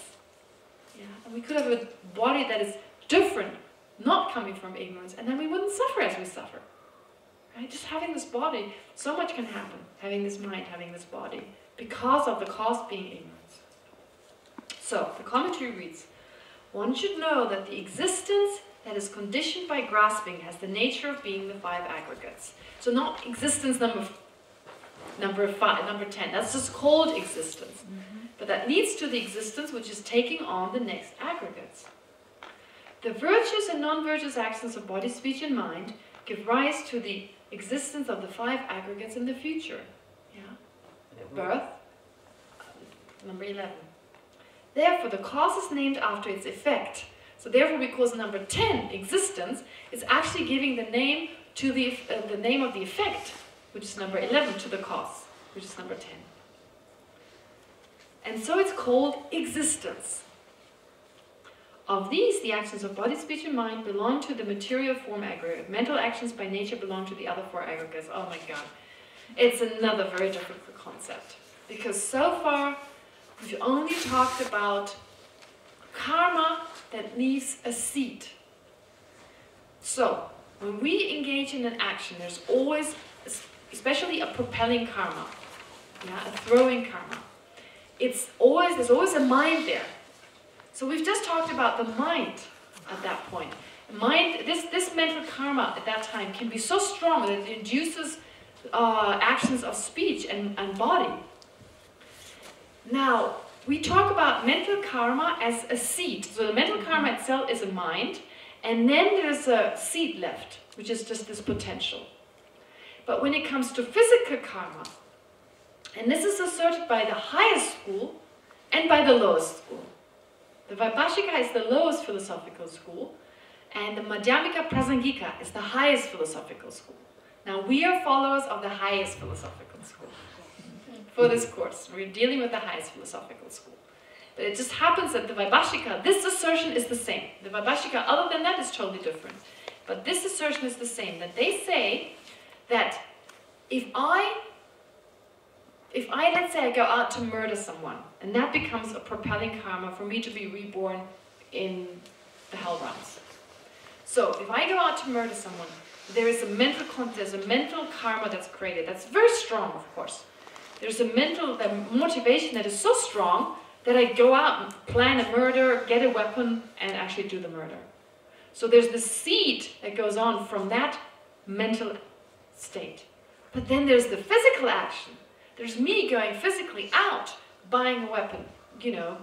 Yeah? And we could have a body that is different, not coming from ignorance, and then we wouldn't suffer as we suffer. Right? Just having this body, so much can happen. Having this mind, having this body, because of the cause being ignorance. So, the commentary reads, one should know that the existence that is conditioned by grasping has the nature of being the 5 aggregates. So not existence number 10, that's just called existence. But that leads to the existence which is taking on the next aggregates. The virtuous and non-virtuous actions of body, speech and mind give rise to the existence of the 5 aggregates in the future. Yeah? Birth, number 11. Therefore, the cause is named after its effect. So therefore, because number 10, existence, is actually giving the name to the name of the effect, which is number 11, to the cause, which is number 10. And so it's called existence. Of these, the actions of body, speech, and mind belong to the material form aggregate. Mental actions by nature belong to the other four aggregates. Oh my God. It's another very difficult concept. Because so far, we've only talked about karma that leaves a seed. So, when we engage in an action, there's always, especially a propelling karma, yeah, a throwing karma. There's always a mind there. So we've just talked about the mind at that point. Mind, this mental karma at that time can be so strong that it induces actions of speech and body. Now, we talk about mental karma as a seed. So the mental karma itself is a mind, and then there's a seed left, which is just this potential. But when it comes to physical karma, and this is asserted by the highest school and by the lowest school. The Vaibhashika is the lowest philosophical school, and the Madhyamika Prasangika is the highest philosophical school. Now, we are followers of the highest philosophical school. For this course, we're dealing with the highest philosophical school. But it just happens that the Vaibhashika, this assertion is the same. The Vaibhashika, other than that, is totally different. But this assertion is the same, that they say that if I, let's say I go out to murder someone, and that becomes a propelling karma for me to be reborn in the hell realms. So, if I go out to murder someone, there's a mental karma that's created. That's very strong, of course. There's a mental motivation that is so strong that I go out and plan a murder, get a weapon, and actually do the murder. So there's the seed that goes on from that mental state. But then there's the physical action. There's me going physically out, buying a weapon,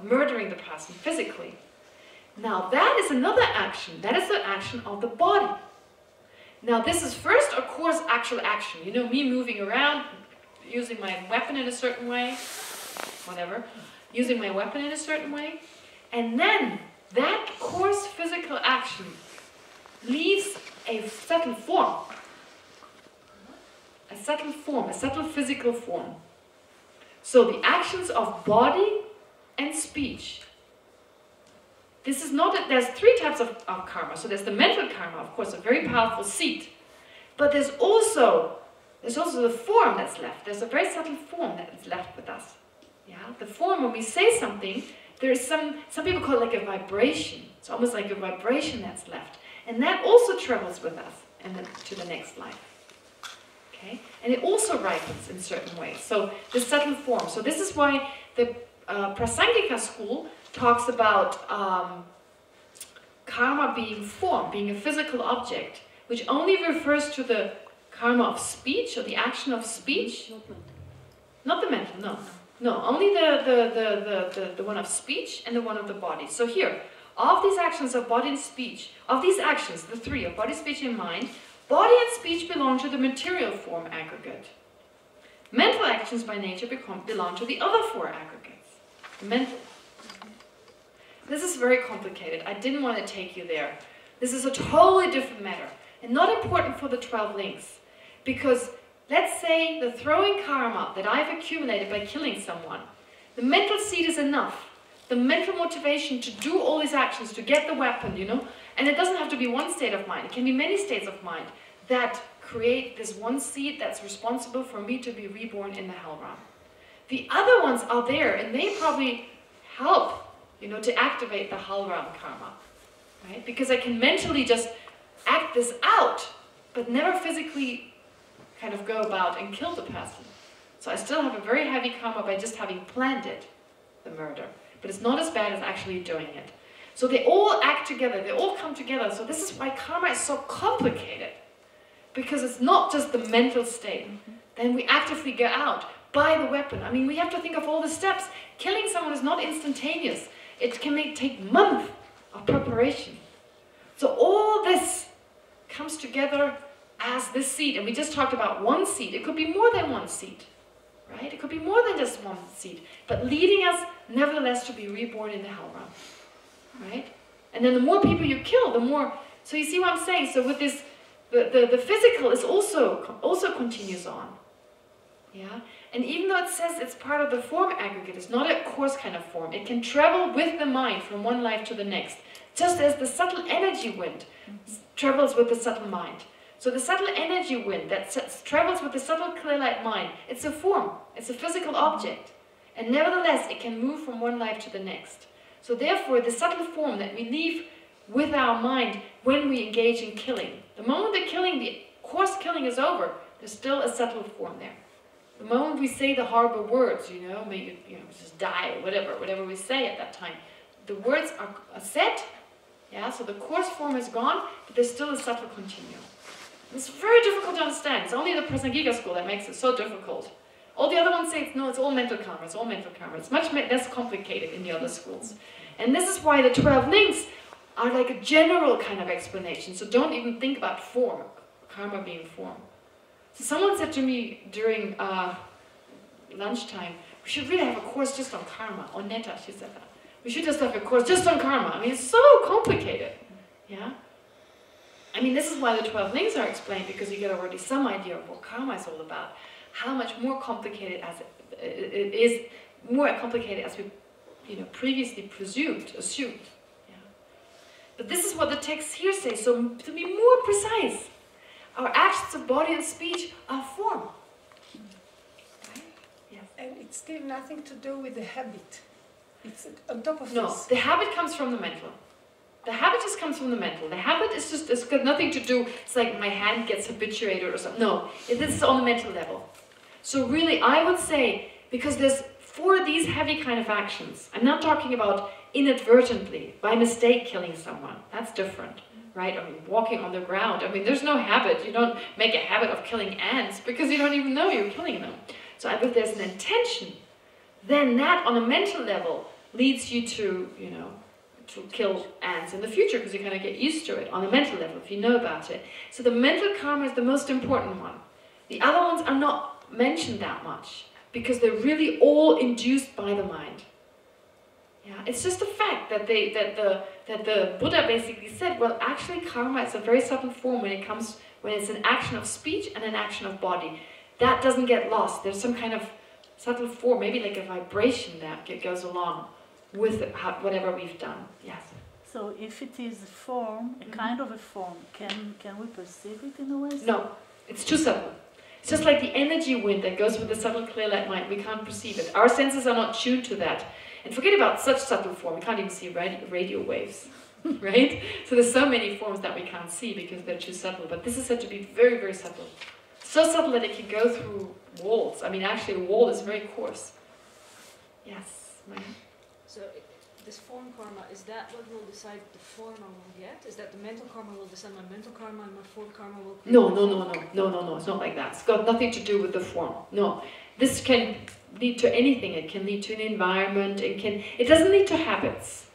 murdering the person physically. Now that is another action. That is the action of the body. Now this is first, of course, actual action. Me moving around, using my weapon in a certain way, whatever, using my weapon in a certain way. And then that coarse physical action leaves a subtle form. A subtle physical form. So the actions of body and speech. This is not, there's three types of karma. So there's the mental karma, of course, a very powerful seed. But there's also the form that's left. There's a very subtle form that is left with us. Yeah, the form, when we say something, there is some people call it like a vibration. It's almost like a vibration that's left. And that also travels with us to the next life. Okay? And it also ripens in certain ways. So the subtle form. So this is why the Prasangika school talks about karma being form, being a physical object, which only refers to the karma of speech, or the action of speech. Not the mental, no. No, only the one of speech and the one of the body. So here, of these actions of body and speech, of these actions, the three, of body, speech, and mind, body and speech belong to the material form aggregate. Mental actions by nature belong to the other four aggregates. Mental. This is very complicated. I didn't want to take you there. This is a totally different matter, and not important for the 12 links. Because, let's say, the throwing karma that I've accumulated by killing someone, the mental seed is enough. The mental motivation to do all these actions, to get the weapon, and it doesn't have to be one state of mind. It can be many states of mind that create this one seed that's responsible for me to be reborn in the hell realm. The other ones are there, and they probably help, to activate the hell realm karma, right? Because I can mentally just act this out, but never physically kind of go about and kill the person. So I still have a very heavy karma by just having planned it, the murder. But it's not as bad as actually doing it. So they all act together, they all come together. So this is why karma is so complicated. Because it's not just the mental state. Then we actively go out, buy the weapon. I mean, we have to think of all the steps. Killing someone is not instantaneous. It can take months of preparation. So all this comes together as this seed. And we just talked about one seed. It could be more than one seed. Right? It could be more than just one seed. But leading us, nevertheless, to be reborn in the hell realm. Right? And then the more people you kill, the more... So you see what I'm saying? So with this, the physical is also continues on. Yeah? And even though it says it's part of the form aggregate, it's not a coarse kind of form. It can travel with the mind from one life to the next, just as the subtle energy wind travels with the subtle mind. So the subtle energy wind that travels with the subtle clear light mind, it's a form, it's a physical object. And nevertheless, it can move from one life to the next. So therefore, the subtle form that we leave with our mind when we engage in killing, the moment the coarse killing is over, there's still a subtle form there. The moment we say the horrible words, may you just die, or whatever we say at that time, the words are said, yeah, so the coarse form is gone, but there's still a subtle continuum. It's very difficult to understand. It's only the Prasangika school that makes it so difficult. All the other ones say, it's all mental karma, it's all mental karma. It's much less complicated in the other schools. And this is why the 12 links are like a general kind of explanation. So don't even think about form, karma being form. So someone said to me during lunchtime, we should really have a course just on karma. Or Netta, she said that. We should just have a course just on karma. I mean, it's so complicated. Yeah? I mean, this is why the 12 links are explained, because you get already some idea of what karma is all about. How much more complicated as it is, more complicated as we previously assumed. Yeah? But this is what the texts here say. So to be more precise, our actions of body and speech are form. Right? Yes. And it's still nothing to do with the habit. It's on top of No, this. the habit comes from the mental. The habit just comes from the mental. The habit is just, it's got nothing to do, it's like my hand gets habituated or something. No, this is on the mental level. So really, I would say, because there's 4 of these heavy kind of actions, I'm not talking about inadvertently, by mistake killing someone. That's different, right? I mean, walking on the ground. I mean, there's no habit. You don't make a habit of killing ants because you don't even know you're killing them. So if there's an intention, then that on a mental level leads you to, to kill ants in the future, because you kind of get used to it on a mental level if you know about it. So the mental karma is the most important one. The other ones are not mentioned that much, because they're really all induced by the mind. Yeah, it's just a fact that the Buddha basically said, well, actually karma is a very subtle form when it's an action of speech and an action of body. That doesn't get lost. There's some kind of subtle form, maybe like a vibration that goes along with whatever we've done. Yes. So if it is a form, a kind of a form, can we perceive it in a way? No, it's too subtle. It's just like the energy wind that goes with the subtle clear light mind. We can't perceive it. Our senses are not tuned to that. And forget about such subtle form. We can't even see radio waves, right? So there's so many forms that we can't see because they're too subtle. But this is said to be very, very subtle. So subtle that it can go through walls. I mean, actually, a wall is very coarse. Yes, Maya? So this form karma, is that what will decide the form I will get? Is that the mental karma will decide my mental karma and my form karma will... No, it's not like that. It's got nothing to do with the form. No. This can lead to anything. It can lead to an environment. It doesn't lead to habits.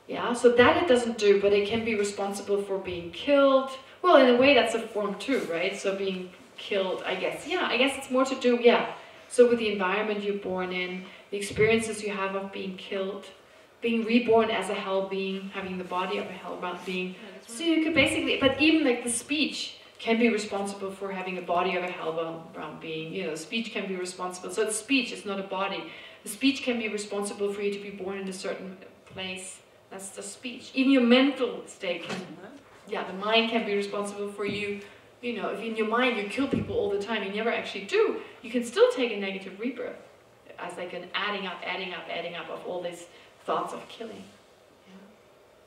Yeah, so that it doesn't do, but it can be responsible for being killed. Well, in a way, that's a form too, right? So being killed, I guess. Yeah, I guess it's more to do, yeah. So with the environment you're born in, the experiences you have of being killed, being reborn as a hell being, having the body of a hellbound being. Yeah, so you could basically, but even like the speech can be responsible for having a body of a hellbound being. The speech can be responsible. So it's speech, it's not a body. The speech can be responsible for you to be born in a certain place. That's the speech. Even your mental state can, the mind can be responsible for you. If in your mind you kill people all the time, you never actually do, you can still take a negative rebirth as like an adding up of all these thoughts of killing. Yeah.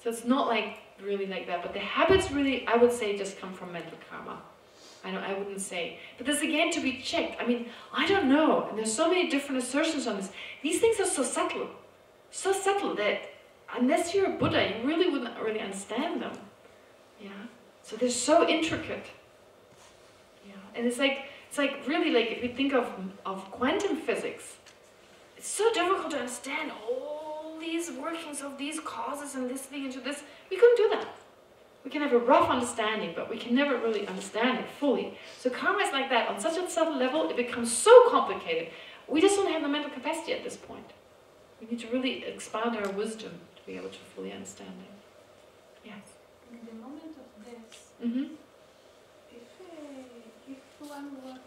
So it's not like really like that, but the habits really, I would say, just come from mental karma. I wouldn't say. But this again to be checked. I mean, I don't know. And there's so many different assertions on this. These things are so subtle that unless you're a Buddha, you really wouldn't really understand them. Yeah. So they're so intricate. Yeah. And it's like really like if we think of quantum physics, it's so difficult to understand all these workings of these causes and listening into this. We couldn't do that. We can have a rough understanding, but we can never really understand it fully. So karma is like that. On such a subtle level, it becomes so complicated. We just don't have the mental capacity at this point. We need to really expand our wisdom to be able to fully understand it. Yes? In the moment of death, Mm-hmm. if one wants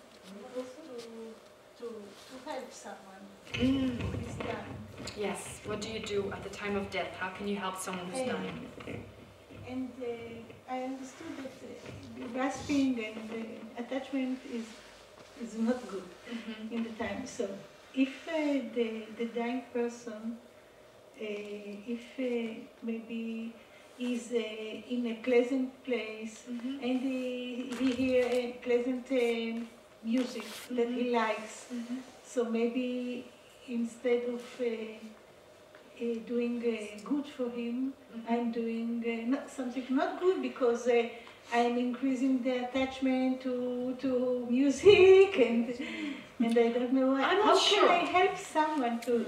to help someone Mm. who is dying. Yes. What do you do at the time of death? How can you help someone who's dying? And I understood that grasping and attachment is not good in the time. So if the dying person, if maybe is in a pleasant place and he hear a pleasant music that he likes, so maybe instead of doing good for him, I'm doing something not good because I'm increasing the attachment to music and I don't know how can I help someone to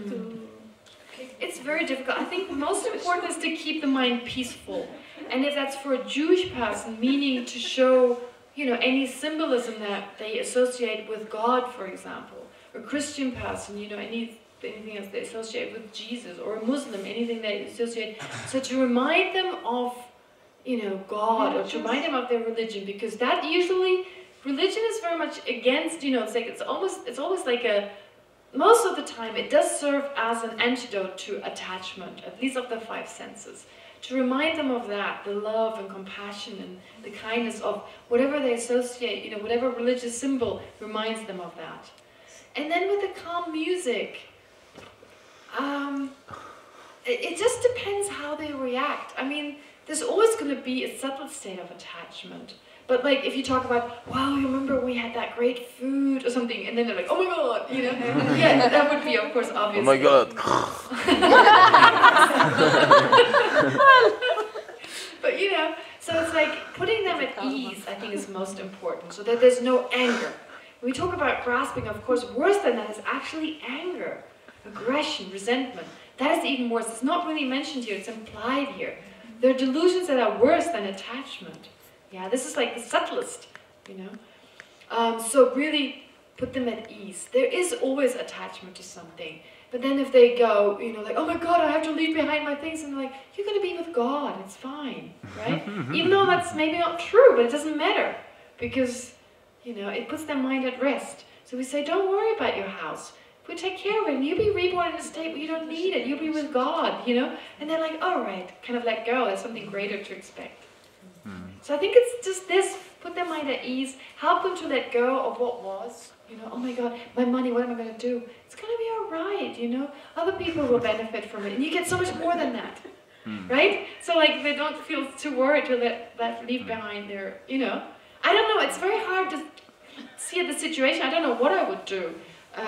It's very difficult. I think the most important is to keep the mind peaceful. And if that's for a Jewish person, meaning to show, any symbolism that they associate with God, for example, or a Christian person, anything else they associate with Jesus, or a Muslim, anything they associate. So to remind them of, God, or to remind them of their religion, because that usually, religion is very much against, it's almost like most of the time it does serve as an antidote to attachment, at least of the five senses. To remind them of that, the love and compassion and the kindness of whatever they associate, whatever religious symbol reminds them of that. And then with the calm music, it just depends how they react. I mean, there's always going to be a subtle state of attachment. But like if you talk about, wow, you remember we had that great food or something, and then they're like, oh my God, yeah, that would be of course obvious. Oh my God. But so it's like putting them at ease, I think, is most important, so that there's no anger. When we talk about grasping, of course, worse than that is actually anger, aggression, resentment. That is even worse. It's not really mentioned here, it's implied here. There are delusions that are worse than attachment. Yeah, this is like the subtlest, So really put them at ease. There is always attachment to something. But then if they go, like, oh my God, I have to leave behind my things, and they're like, you're going to be with God, it's fine, right? Even though that's maybe not true, but it doesn't matter. Because, it puts their mind at rest. So we say, don't worry about your house. We take care of it, and you'll be reborn in a state where you don't need it. You'll be with God, And they're like, all right, kind of let go. There's something greater to expect. So I think it's just this, put their mind at ease, help them to let go of what was, oh my God, my money, what am I going to do? It's going to be all right, Other people will benefit from it, and you get so much more than that, right? So like they don't feel too worried to leave behind their, I don't know, it's very hard to see the situation. I don't know what I would do.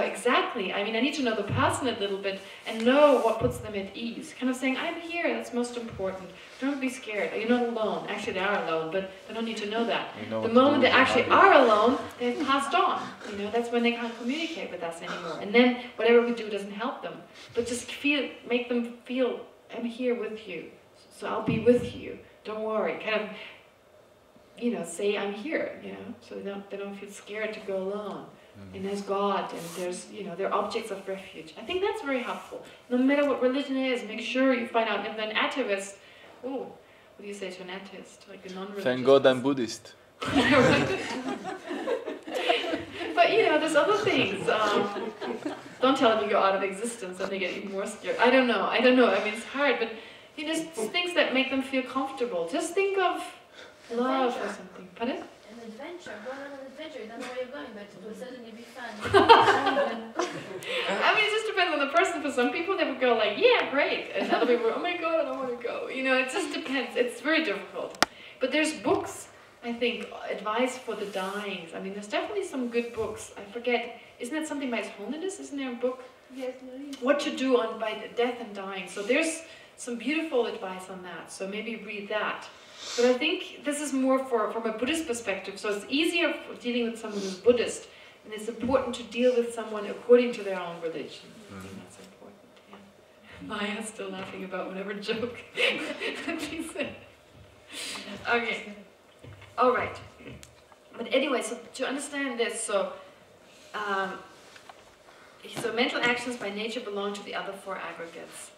Exactly. I mean, I need to know the person a little bit and know what puts them at ease. Kind of saying, I'm here, that's most important. Don't be scared. You're not alone. Actually, they are alone, but they don't need to know that. The moment they actually are alone, they've passed on. That's when they can't communicate with us anymore. And then whatever we do doesn't help them. But just make them feel, I'm here with you. So I'll be with you. Don't worry. Kind of, say I'm here, so they don't feel scared to go alone. And there's God, and there's, they're objects of refuge. I think that's very helpful. No matter what religion it is, make sure you find out. If an atheist, what do you say to an atheist? Like a non-religious Thank God I'm Buddhist. But, there's other things. Don't tell them you go out of existence and they get even more scared. I don't know. I mean, it's hard, but, just things that make them feel comfortable. Just think of love or something. Pardon? An adventure. Go on an adventure. You don't know where you're going, but it will certainly be fun. I mean, it just depends on the person. For some people, they would go like, yeah, great. And other people, oh my God, I don't want to go. It just depends. It's very difficult. But there's books, I think, advice for the dying. I mean, there's definitely some good books. I forget, isn't that something by His Holiness? Isn't there a book? Yes, there is. What to do by death and dying. So there's some beautiful advice on that. So maybe read that. But I think this is more from a Buddhist perspective. So it's easier for dealing with someone who's Buddhist, and it's important to deal with someone according to their own religion. I think that's important. Yeah. Maya's still laughing about whatever joke she said. Okay. All right. But anyway, so to understand this, so mental actions by nature belong to the other four aggregates.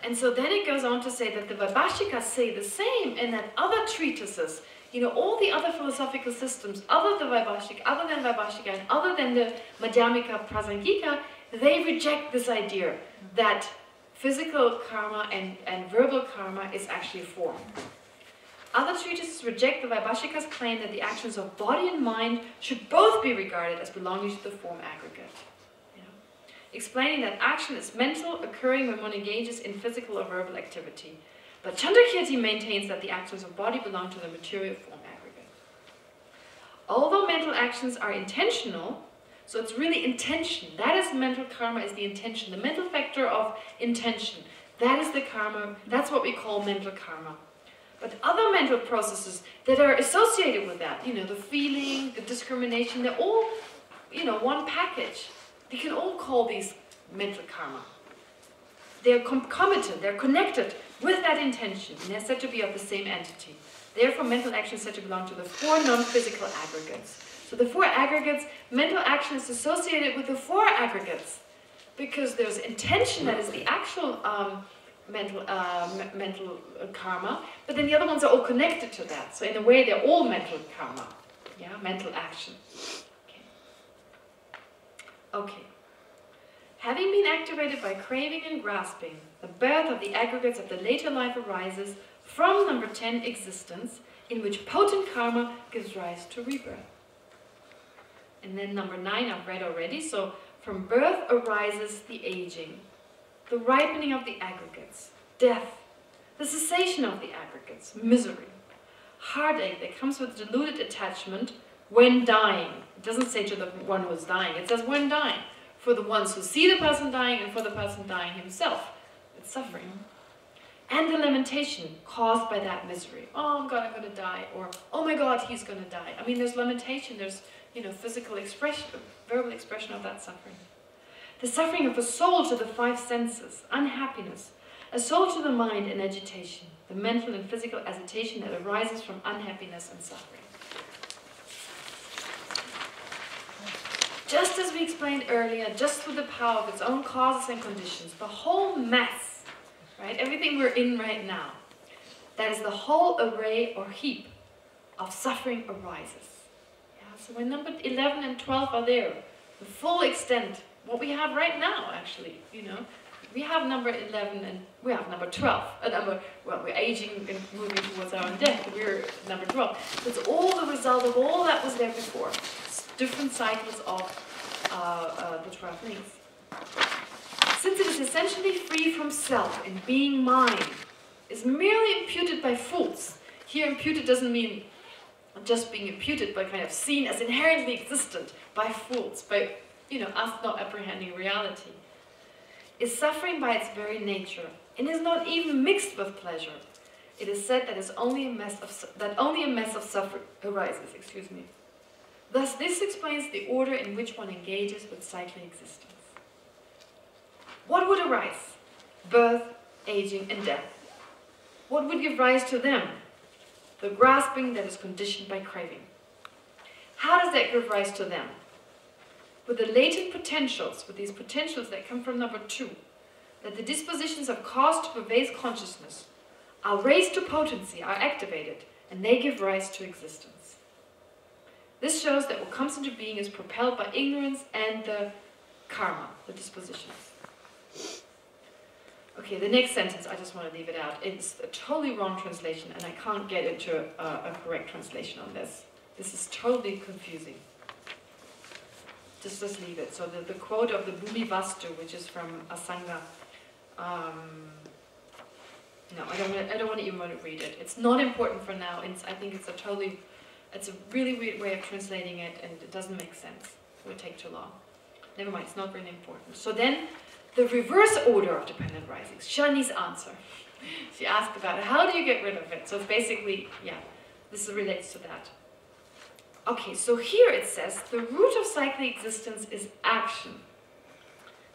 And so then it goes on to say that the Vaibhashikas say the same, and that other treatises you know, all the other philosophical systems, other than Vaibhashika, and other than the Madhyamika Prasangika, they reject this idea that physical karma and verbal karma is actually form. Other treatises reject the Vaibhashika's claim that the actions of body and mind should both be regarded as belonging to the form aggregate. You know? Explaining that action is mental, occurring when one engages in physical or verbal activity. But Chandrakirti maintains that the actions of body belong to the material form aggregate. Although mental actions are intentional, so it's really intention. That is mental karma, is the intention. The mental factor of intention. That is the karma. That's what we call mental karma. But other mental processes that are associated with that, you know, the feeling, the discrimination, they're all, you know, one package. We can all call these mental karma. They're concomitant, they're connected with that intention, and they're said to be of the same entity. Therefore, mental action is said to belong to the four non-physical aggregates. So the four aggregates, mental action is associated with the four aggregates, because there's intention that is the actual mental karma, but then the other ones are all connected to that. So in a way, they're all mental karma, yeah, mental action. Okay. Having been activated by craving and grasping, the birth of the aggregates of the later life arises from number 10, existence, in which potent karma gives rise to rebirth. And then number 9 I've read already, so from birth arises the aging, the ripening of the aggregates, death, the cessation of the aggregates, misery, heartache that comes with deluded attachment when dying. It doesn't say to the one who's dying, it says when dying. For the ones who see the person dying and for the person dying himself. It's suffering. And the lamentation caused by that misery. Oh God, I'm going to die. Or, oh my God, he's going to die. I mean, there's lamentation, there's, you know, physical expression, verbal expression of that suffering. The suffering of a soul to the five senses, unhappiness. A soul to the mind and agitation. The mental and physical agitation that arises from unhappiness and suffering. Just as we explained earlier, just through the power of its own causes and conditions, the whole mess, right, everything we're in right now, that is the whole array or heap of suffering arises. Yeah, so when number 11 and 12 are there, the full extent, what we have right now, actually, you know, we have number 11 and we have number 12. Well, we're aging and moving towards our own death, but we're number 12. It's all the result of all that was there before. Different cycles of the 12 links. Since it is essentially free from self and being mind, is merely imputed by fools. Here imputed doesn't mean just being imputed, but kind of seen as inherently existent by fools, by, you know, us not apprehending reality. Is suffering by its very nature, and is not even mixed with pleasure. It is said that only a mess of suffering arises, Thus, this explains the order in which one engages with cycling existence. What would arise? Birth, aging, and death. What would give rise to them? The grasping that is conditioned by craving. How does that give rise to them? With the latent potentials, with these potentials that come from number 2, that the dispositions of cause to pervade consciousness are raised to potency, are activated, and they give rise to existence. This shows that what comes into being is propelled by ignorance and the karma, the dispositions. Okay, the next sentence, I just want to leave it out. It's a totally wrong translation, and I can't get into a correct translation on this. This is totally confusing. Just leave it. So the quote of the Bhumi Vastu, which is from Asanga, no, I don't even want to read it. It's not important for now. I think it's a really weird way of translating it, and it doesn't make sense. It would take too long. Never mind, it's not really important. So then, the reverse order of dependent risings. Shani's answer. She asked about it. How do you get rid of it? So it's basically, yeah, this relates to that. Okay, so here it says, the root of cyclic existence is action.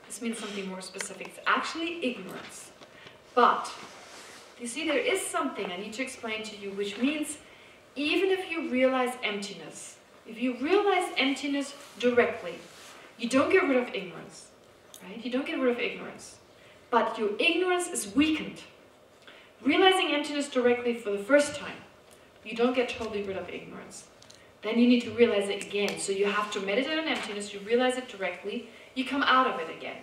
This means something more specific. It's actually ignorance. But, you see, there is something I need to explain to you, which means even if you realize emptiness, if you realize emptiness directly, you don't get rid of ignorance, right? You don't get rid of ignorance, but your ignorance is weakened. Realizing emptiness directly for the first time you don't get totally rid of ignorance. Then you need to realize it again. So you have to meditate on emptiness, you realize it directly, you come out of it again.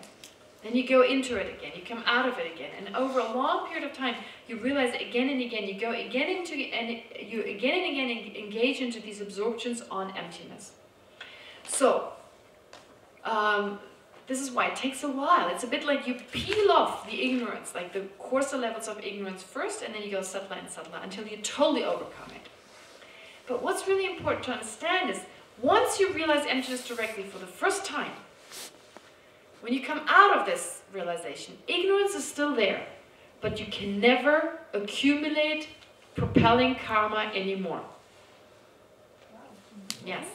Then you go into it again, you come out of it again. And over a long period of time, you realize it again and again. You go again into, and you again and again engage into these absorptions on emptiness. So, this is why it takes a while. It's a bit like you peel off the ignorance, like the coarser levels of ignorance first, and then you go subtler and subtler until you totally overcome it. But what's really important to understand is, once you realize emptiness directly for the first time, when you come out of this realization, ignorance is still there, but you can never accumulate propelling karma anymore. Yes.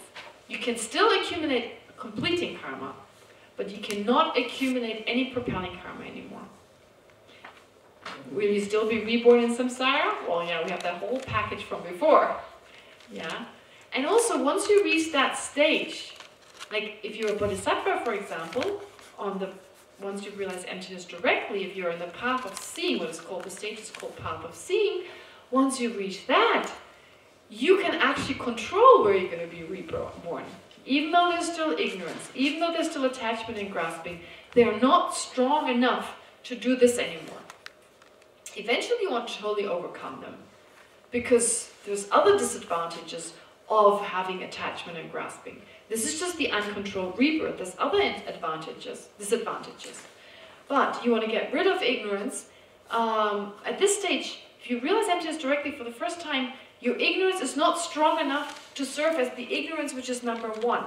You can still accumulate completing karma, but you cannot accumulate any propelling karma anymore. Will you still be reborn in samsara? Well, yeah, we have that whole package from before. Yeah. And also, once you reach that stage, like if you're a bodhisattva, for example, once you realize emptiness directly, if you're in the path of seeing, what is called, the stage is called path of seeing, once you reach that, you can actually control where you're going to be reborn. Even though there's still ignorance, even though there's still attachment and grasping, they're not strong enough to do this anymore. Eventually you want to totally overcome them, because there's other disadvantages of having attachment and grasping. This is just the uncontrolled rebirth. There's other disadvantages. But you want to get rid of ignorance. At this stage, if you realize emptiness directly for the first time, your ignorance is not strong enough to serve as the ignorance which is number one.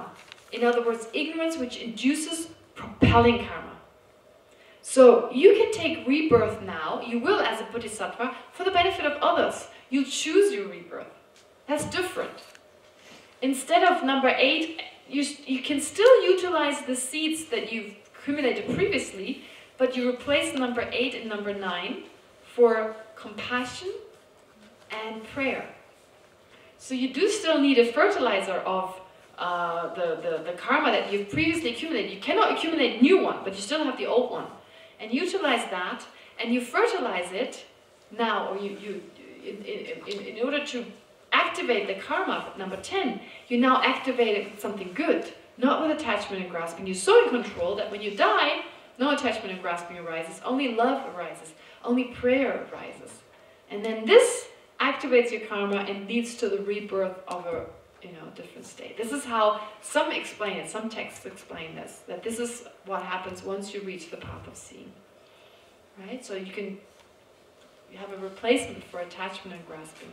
In other words, ignorance which induces propelling karma. So you can take rebirth now, you will as a bodhisattva, for the benefit of others. You choose your rebirth. That's different. Instead of number 8, you can still utilize the seeds that you've accumulated previously, but you replace number 8 and number 9 for compassion and prayer. So you do still need a fertilizer of the karma that you've previously accumulated. You cannot accumulate a new one, but you still have the old one. And utilize that, and you fertilize it now, or in order to activate the karma, number 10, you now activate it with something good, not with attachment and grasping. You're so in control that when you die, no attachment and grasping arises, only love arises, only prayer arises. And then this activates your karma and leads to the rebirth of a different state. This is how some explain it, some texts explain this, that this is what happens once you reach the path of seeing. Right? So you have a replacement for attachment and grasping.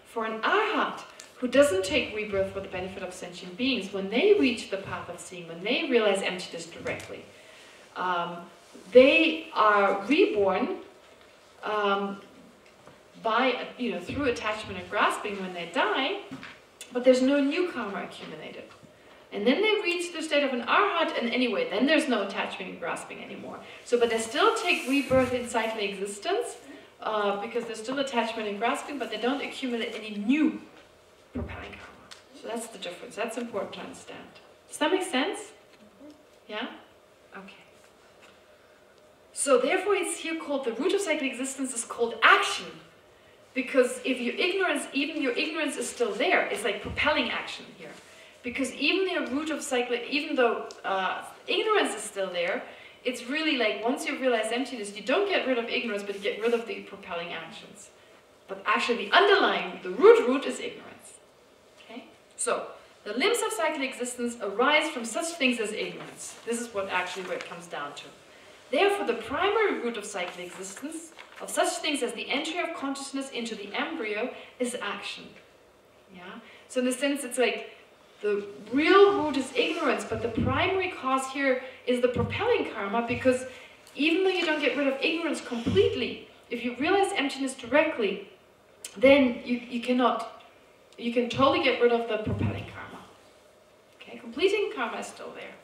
For an arhat who doesn't take rebirth for the benefit of sentient beings, when they reach the path of seeing, when they realize emptiness directly, they are reborn through attachment and grasping when they die, but there's no new karma accumulated. And then they reach the state of an arhat, and anyway, then there's no attachment and grasping anymore. So, but they still take rebirth in cyclic existence, because there's still attachment and grasping, but they don't accumulate any new propelling karma. So that's the difference. That's important to understand. Does that make sense? Yeah? Okay. So therefore it's here called, the root of cyclic existence is called action. Because if your ignorance, even your ignorance is still there, it's like propelling action here. Because even the root of cyclic, even though ignorance is still there, it's really like once you realize emptiness, you don't get rid of ignorance, but you get rid of the propelling actions. But actually the underlying, the root is ignorance. Okay? So, the limbs of cyclic existence arise from such things as ignorance. This is what it comes down to. Therefore, the primary root of cyclic existence, of such things as the entry of consciousness into the embryo, is action. Yeah? So in a sense, it's like the real root is ignorance, but the primary cause here is the propelling karma, because even though you don't get rid of ignorance completely, if you realize emptiness directly, then you can totally get rid of the propelling karma. Okay, completing karma is still there.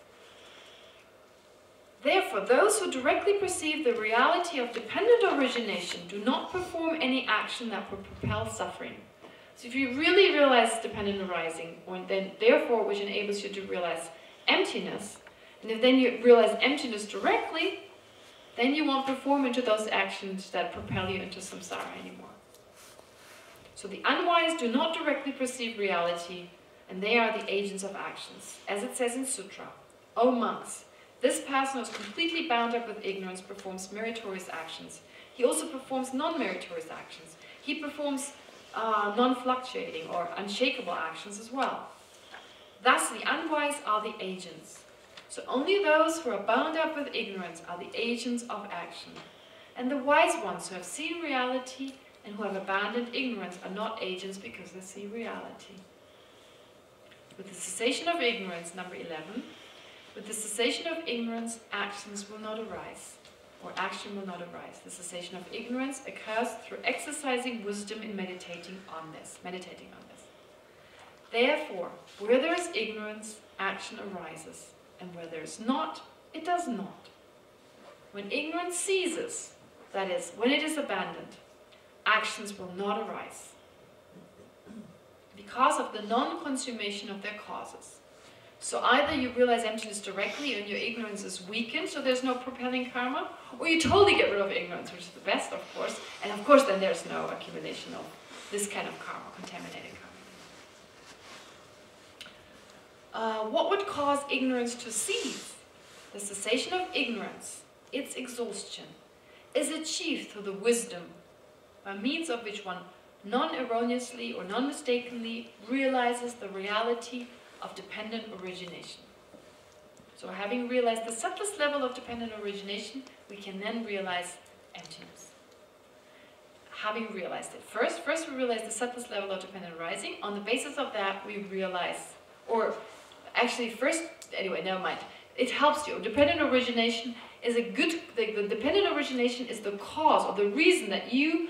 Therefore, those who directly perceive the reality of dependent origination do not perform any action that would propel suffering. So if you really realize dependent arising, then therefore which enables you to realize emptiness, and if then you realize emptiness directly, then you won't perform into those actions that propel you into samsara anymore. So the unwise do not directly perceive reality, and they are the agents of actions. As it says in Sutra, O monks, this person who is completely bound up with ignorance performs meritorious actions. He also performs non-meritorious actions. He performs non-fluctuating or unshakable actions as well. Thus, the unwise are the agents. So only those who are bound up with ignorance are the agents of action. And the wise ones who have seen reality and who have abandoned ignorance are not agents because they see reality. With the cessation of ignorance, number 11, with the cessation of ignorance, actions will not arise, or action will not arise. The cessation of ignorance occurs through exercising wisdom in meditating on this. Therefore, where there is ignorance, action arises, and where there is not, it does not. When ignorance ceases, that is, when it is abandoned, actions will not arise, because of the non-consummation of their causes. So either you realize emptiness directly and your ignorance is weakened, so there's no propelling karma, or you totally get rid of ignorance, which is the best, of course, and of course then there's no accumulation of this kind of karma, contaminated karma. What would cause ignorance to cease? The cessation of ignorance, its exhaustion, is achieved through the wisdom, by means of which one non-erroneously or non-mistakenly realizes the reality of dependent origination. So having realized the subtlest level of dependent origination, we can then realize emptiness. Having realized it. First we realize the subtlest level of dependent arising. On the basis of that, we realize, or actually first, anyway, never mind. It helps you. Dependent origination is a good, the dependent origination is the cause or the reason that you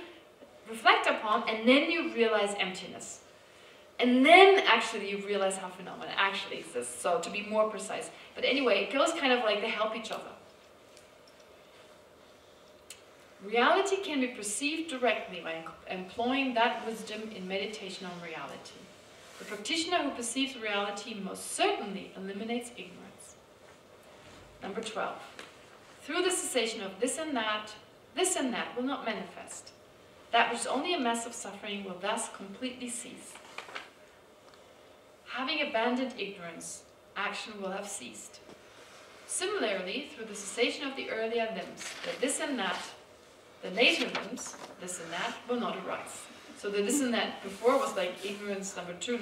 reflect upon, and then you realize emptiness. And then actually you realize how phenomena actually exists, so to be more precise. But anyway, it goes kind of like they help each other. Reality can be perceived directly by employing that wisdom in meditation on reality. The practitioner who perceives reality most certainly eliminates ignorance. Number 12. Through the cessation of this and that will not manifest. That which is only a mass of suffering will thus completely cease. Having abandoned ignorance, action will have ceased. Similarly, through the cessation of the earlier limbs, this and that, the later limbs, this and that, will not arise. So the this and that before was like ignorance number 2,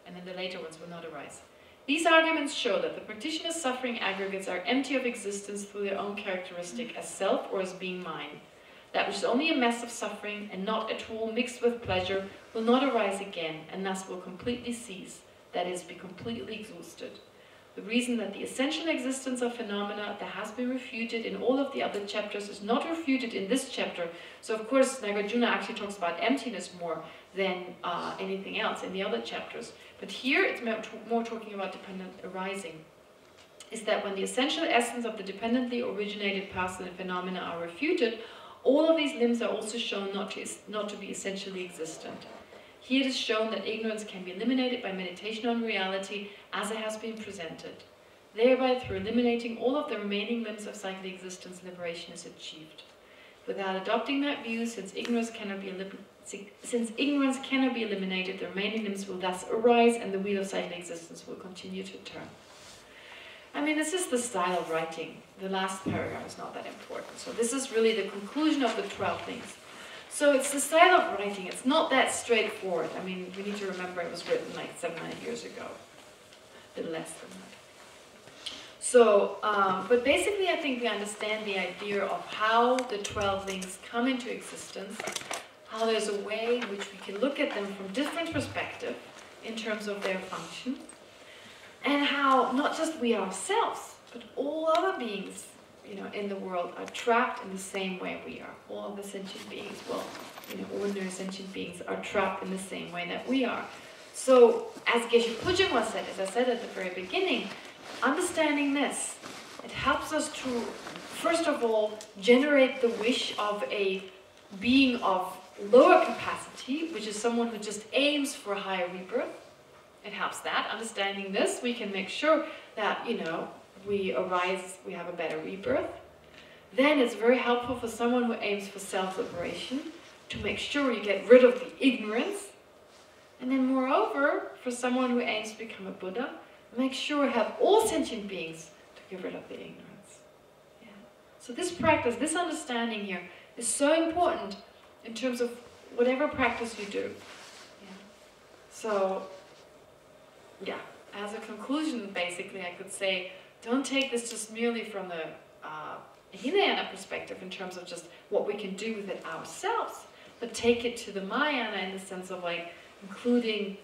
and then the later ones will not arise. These arguments show that the practitioner's suffering aggregates are empty of existence through their own characteristic as self or as being mine. That which is only a mass of suffering and not at all mixed with pleasure will not arise again and thus will completely cease, that is, be completely exhausted. The reason that the essential existence of phenomena that has been refuted in all of the other chapters is not refuted in this chapter. So of course Nagarjuna actually talks about emptiness more than anything else in the other chapters. But here it's more talking about dependent arising. Is that when the essential essence of the dependently originated person and phenomena are refuted, all of these limbs are also shown not to be essentially existent. Here it is shown that ignorance can be eliminated by meditation on reality as it has been presented. Thereby, through eliminating all of the remaining limbs of psychic existence, liberation is achieved. Without adopting that view, since ignorance cannot be eliminated, the remaining limbs will thus arise and the wheel of psychic existence will continue to turn. I mean, this is the style of writing. The last paragraph is not that important. So this is really the conclusion of the 12 things. So it's the style of writing. It's not that straightforward. I mean, we need to remember it was written like 700 years ago. A little less than that. So, but basically I think we understand the idea of how the 12 things come into existence, how there's a way in which we can look at them from different perspectives in terms of their function, and how not just we ourselves, but all other beings, in the world are trapped in the same way we are. All of the sentient beings, ordinary sentient beings are trapped in the same way that we are. So, as Geshe Pujima said, as I said at the very beginning, understanding this, it helps us to, first of all, generate the wish of a being of lower capacity, which is someone who just aims for a higher rebirth. It helps that. Understanding this, we can make sure that, we have a better rebirth. Then it's very helpful for someone who aims for self-liberation to make sure you get rid of the ignorance. And then moreover, for someone who aims to become a Buddha, make sure you have all sentient beings to get rid of the ignorance. Yeah. So this practice, this understanding here, is so important in terms of whatever practice you do. Yeah. So, yeah, as a conclusion, basically, I could say, don't take this just merely from the Hinayana perspective in terms of just what we can do with it ourselves, but take it to the Mahayana in the sense of like including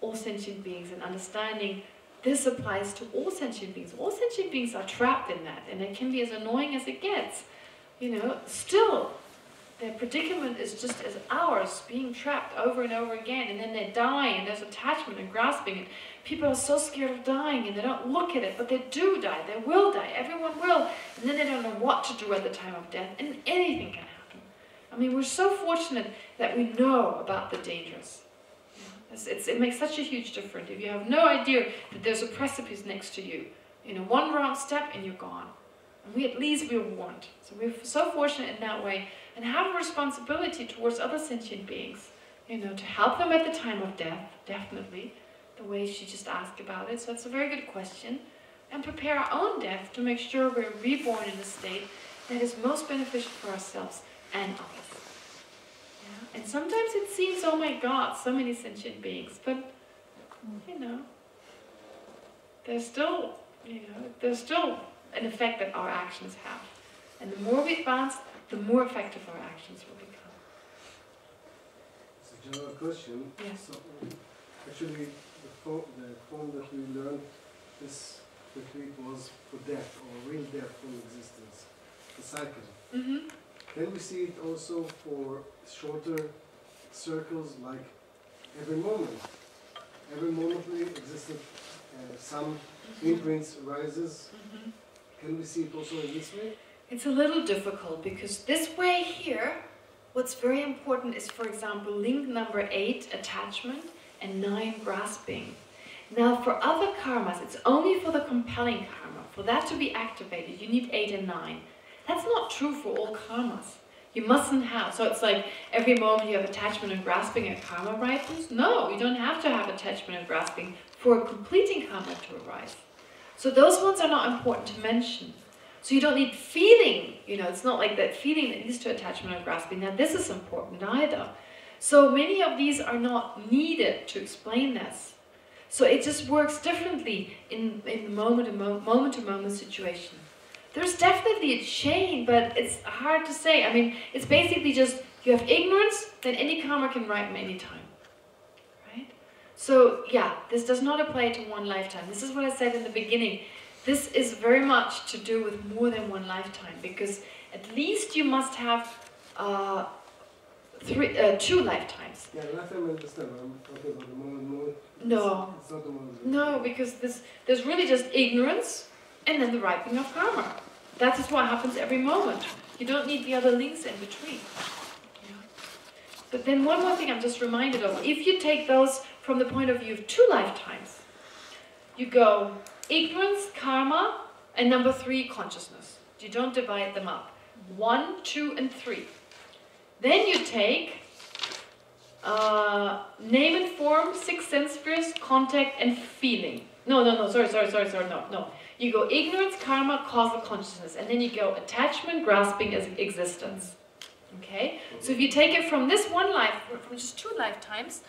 all sentient beings and understanding this applies to all sentient beings. All sentient beings are trapped in that, and it can be as annoying as it gets. You know, still, their predicament is just as ours, being trapped over and over again, and then they die, and there's attachment and grasping, and people are so scared of dying, and they don't look at it, but they do die, they will die, everyone will, and then they don't know what to do at the time of death, and anything can happen. I mean, we're so fortunate that we know about the dangers. It makes such a huge difference. If you have no idea that there's a precipice next to you, you know, one wrong step and you're gone. And at least we're warned. So we're so fortunate in that way, and have a responsibility towards other sentient beings, you know, to help them at the time of death, definitely, the way she just asked about it. So that's a very good question. And prepare our own death to make sure we're reborn in a state that is most beneficial for ourselves and others. Yeah? And sometimes it seems, oh my God, so many sentient beings, but, you know, there's still an effect that our actions have. And the more we advance, the more effective our actions will become. It's a general question. Yes. So, actually, the form that we learned this retreat was for death, or real death from existence, the cycle. Mm-hmm. Then we see it also for shorter circles, like every moment. Every moment we existed, some imprints arises. Mm-hmm. Can we see it also in this way? It's a little difficult because this way here, what's very important is, for example, link number 8, attachment, and 9, grasping. Now for other karmas, it's only for the compelling karma. For that to be activated, you need 8 and 9. That's not true for all karmas. You mustn't have, so it's like every moment you have attachment and grasping and karma ripens. No, you don't have to have attachment and grasping for a completing karma to arise. So those ones are not important to mention. So you don't need feeling, you know, it's not like that feeling that leads to attachment and grasping. Now this is important either. So many of these are not needed to explain this. So it just works differently in the moment-to-moment situation. There's definitely a chain, but it's hard to say. I mean, it's basically just, you have ignorance, then any karma can ripen any time. Right? So, yeah, this does not apply to one lifetime. This is what I said in the beginning. This is very much to do with more than one lifetime, because at least you must have 2 lifetimes. Yeah, lifetime I understand. I'm talking about the moment. No. It's not the moment. No, because there's really just ignorance and then the ripening of karma. That is what happens every moment. You don't need the other links in between. Yeah. But then one more thing I'm just reminded of. If you take those from the point of view of 2 lifetimes, you go ignorance, karma, and number 3, consciousness. You don't divide them up. 1, 2, and 3. Then you take name and form, 6 sense spheres, contact, and feeling. No, sorry, no. You go ignorance, karma, causal consciousness, and then you go attachment, grasping as existence. Okay? So if you take it from this one life, from just 2 lifetimes,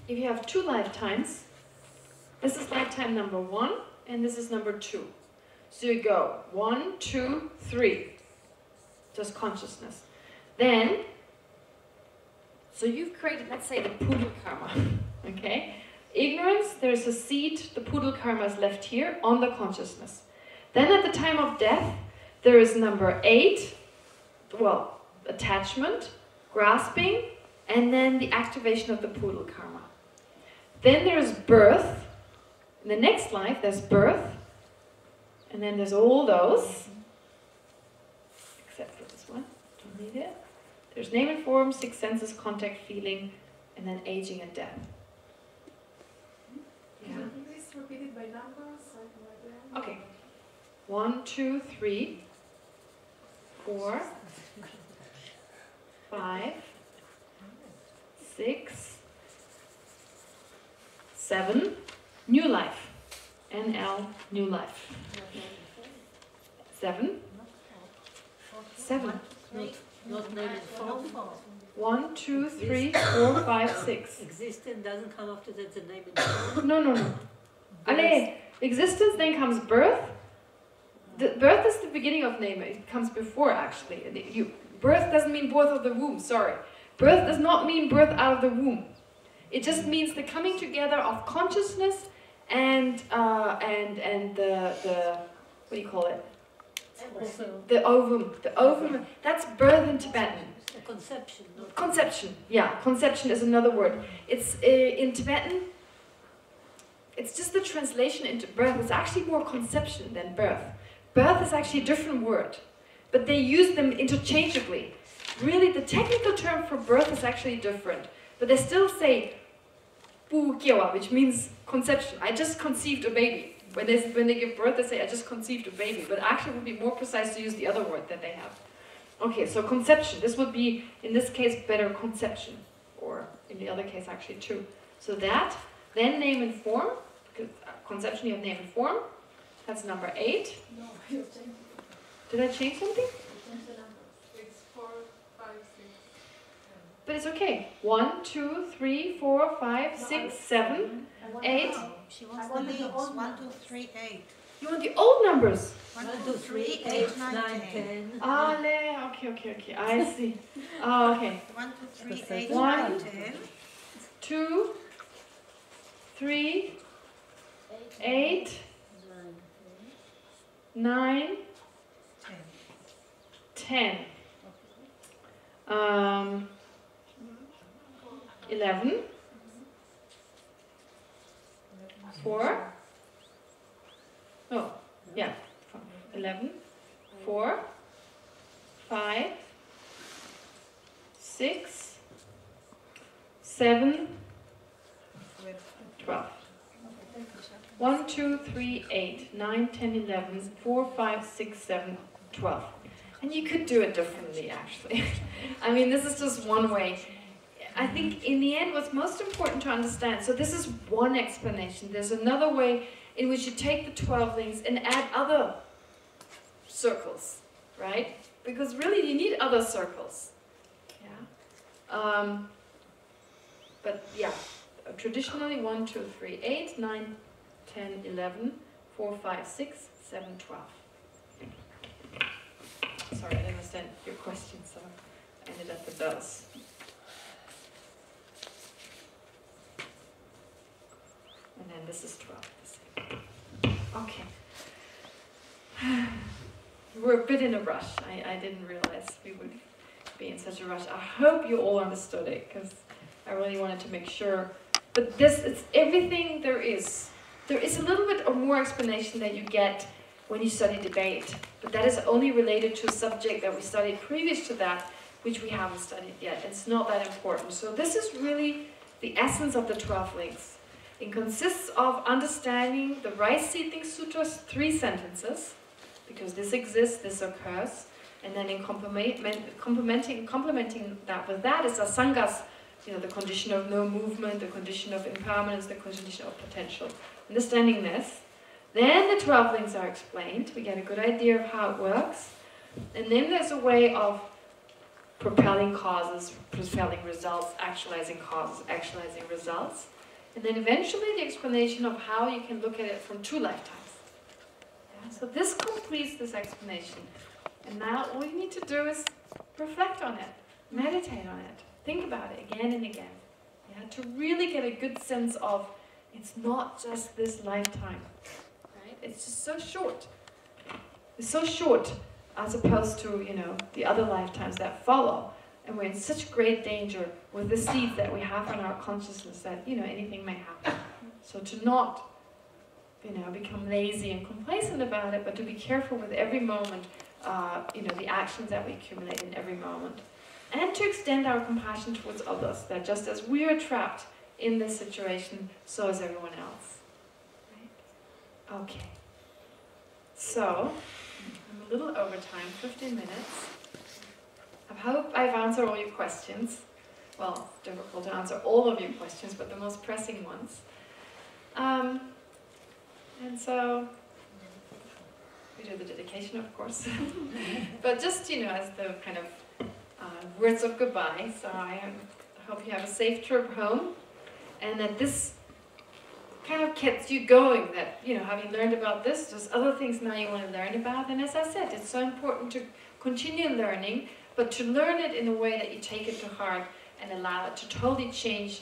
if you have 2 lifetimes, this is lifetime number 1, and this is number 2. So you go 1, 2, 3, just consciousness. Then, so you've created, let's say, the poodle karma, okay? Ignorance, there's a seed, the poodle karma is left here on the consciousness. Then at the time of death, there is number 8, well, attachment, grasping, and then the activation of the poodle karma. Then there's birth. In the next life, there's birth. And then there's all those. Except for this one. Don't need it. There's name and form, six senses, contact, feeling, and then aging and death. Yeah. Please repeat it by numbers. Okay. 1, 2, 3, 4, 5, 6, 7. New life. NL, new life. 7. 7. Not name and form. 1, 2, 3, 4, 5, 6. Existence doesn't come after that, the name and form. No. Allez, existence, then comes birth. Birth is the beginning of name. It comes before, actually. Birth doesn't mean birth of the womb, sorry. Birth does not mean birth out of the womb. It just means the coming together of consciousness and the what do you call it? The ovum. The ovum. That's birth in Tibetan. A conception. Conception. Yeah, conception is another word. It's in Tibetan. It's just the translation into birth. It's actually more conception than birth. Birth is actually a different word, but they use them interchangeably. Really, the technical term for birth is actually different, but they still say "bu gyewa," which means conception. I just conceived a baby. When they give birth, they say I just conceived a baby, but actually it would be more precise to use the other word that they have. Okay, so conception. This would be, in this case, better conception, or in the other case, actually two. So that, then name and form, because conception you have name and form. That's number 8. No, you changed it. Did I change something? It's 4, 5, 6, 7. But it's okay. 1, 2, 3, 4, 5, 6, 7, 8. She wants the leaves. 1, 2, 3, 8. You want the old numbers? 1, 2, 3, 8, 9, 10. Okay. I see. Oh, okay. 1, 2, 3, 8, 1, 9, 10. 2, 3, 8, 9, 10. 11, 4. Oh, yeah. 11, 4, 5, 6, 7, 12. 1, 2, 3, 8, 9, 10, 11, 4, 5, 6, 7, 12. And you could do it differently, actually. I mean, this is just one way. I think in the end, what's most important to understand, so this is one explanation. There's another way in which you take the 12 links and add other circles, right? Because really you need other circles. Yeah. But yeah, traditionally 1, 2, 3, 8, 9, 10, 11, 4, 5, 6, 7, 12. Sorry, I didn't understand your question, so I ended up with those. And then this is 12. Okay. We're a bit in a rush. I didn't realize we would be in such a rush. I hope you all understood it, because I really wanted to make sure. But this, it's everything there is. There is a little bit of more explanation that you get when you study debate, but that is only related to a subject that we studied previous to that, which we haven't studied yet. It's not that important. So this is really the essence of the 12 links. It consists of understanding the Rice Seedling Sutra's 3 sentences, because this exists, this occurs, and then in complementing that with that is Asanga's, the condition of no movement, the condition of impermanence, the condition of potential. Understanding this, then the 12 links are explained. We get a good idea of how it works, and then there's a way of propelling causes, propelling results, actualizing causes, actualizing results. And then eventually the explanation of how you can look at it from 2 lifetimes. Yeah, so this completes this explanation. And now all you need to do is reflect on it, meditate on it, think about it again and again. Yeah, to really get a good sense of it's not just this lifetime. Right? It's just so short. It's so short as opposed to, the other lifetimes that follow. And we're in such great danger with the seeds that we have in our consciousness that, anything may happen. So to not, become lazy and complacent about it, but to be careful with every moment, the actions that we accumulate in every moment. and to extend our compassion towards others, that just as we are trapped in this situation, so is everyone else. Right? Okay. So, I'm a little over time, 15 minutes. I hope I've answered all your questions. Well, it's difficult to answer all of your questions, but the most pressing ones. And so, we do the dedication, of course. But just, as the kind of words of goodbye. So I hope you have a safe trip home, and that this kind of gets you going, that, having learned about this, there's other things now you want to learn about. And as I said, it's so important to continue learning, but to learn it in a way that you take it to heart and allow it to totally change,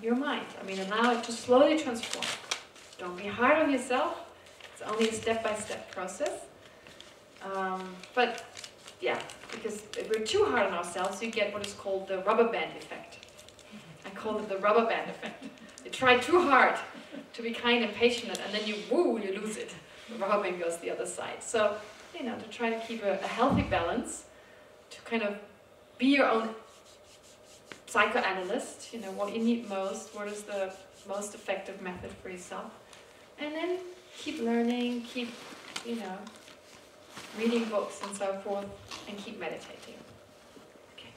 your mind. Allow it to slowly transform. Don't be hard on yourself. It's only a step-by-step process. But yeah, because if we're too hard on ourselves, you get what is called the rubber band effect. I call it the rubber band effect. You try too hard to be kind and patient, and then you lose it. The rubber band goes the other side. So, to try to keep a healthy balance, to kind of be your own psychoanalyst, what you need most, what is the most effective method for yourself, and then keep learning, keep, reading books and so forth, and keep meditating. Okay.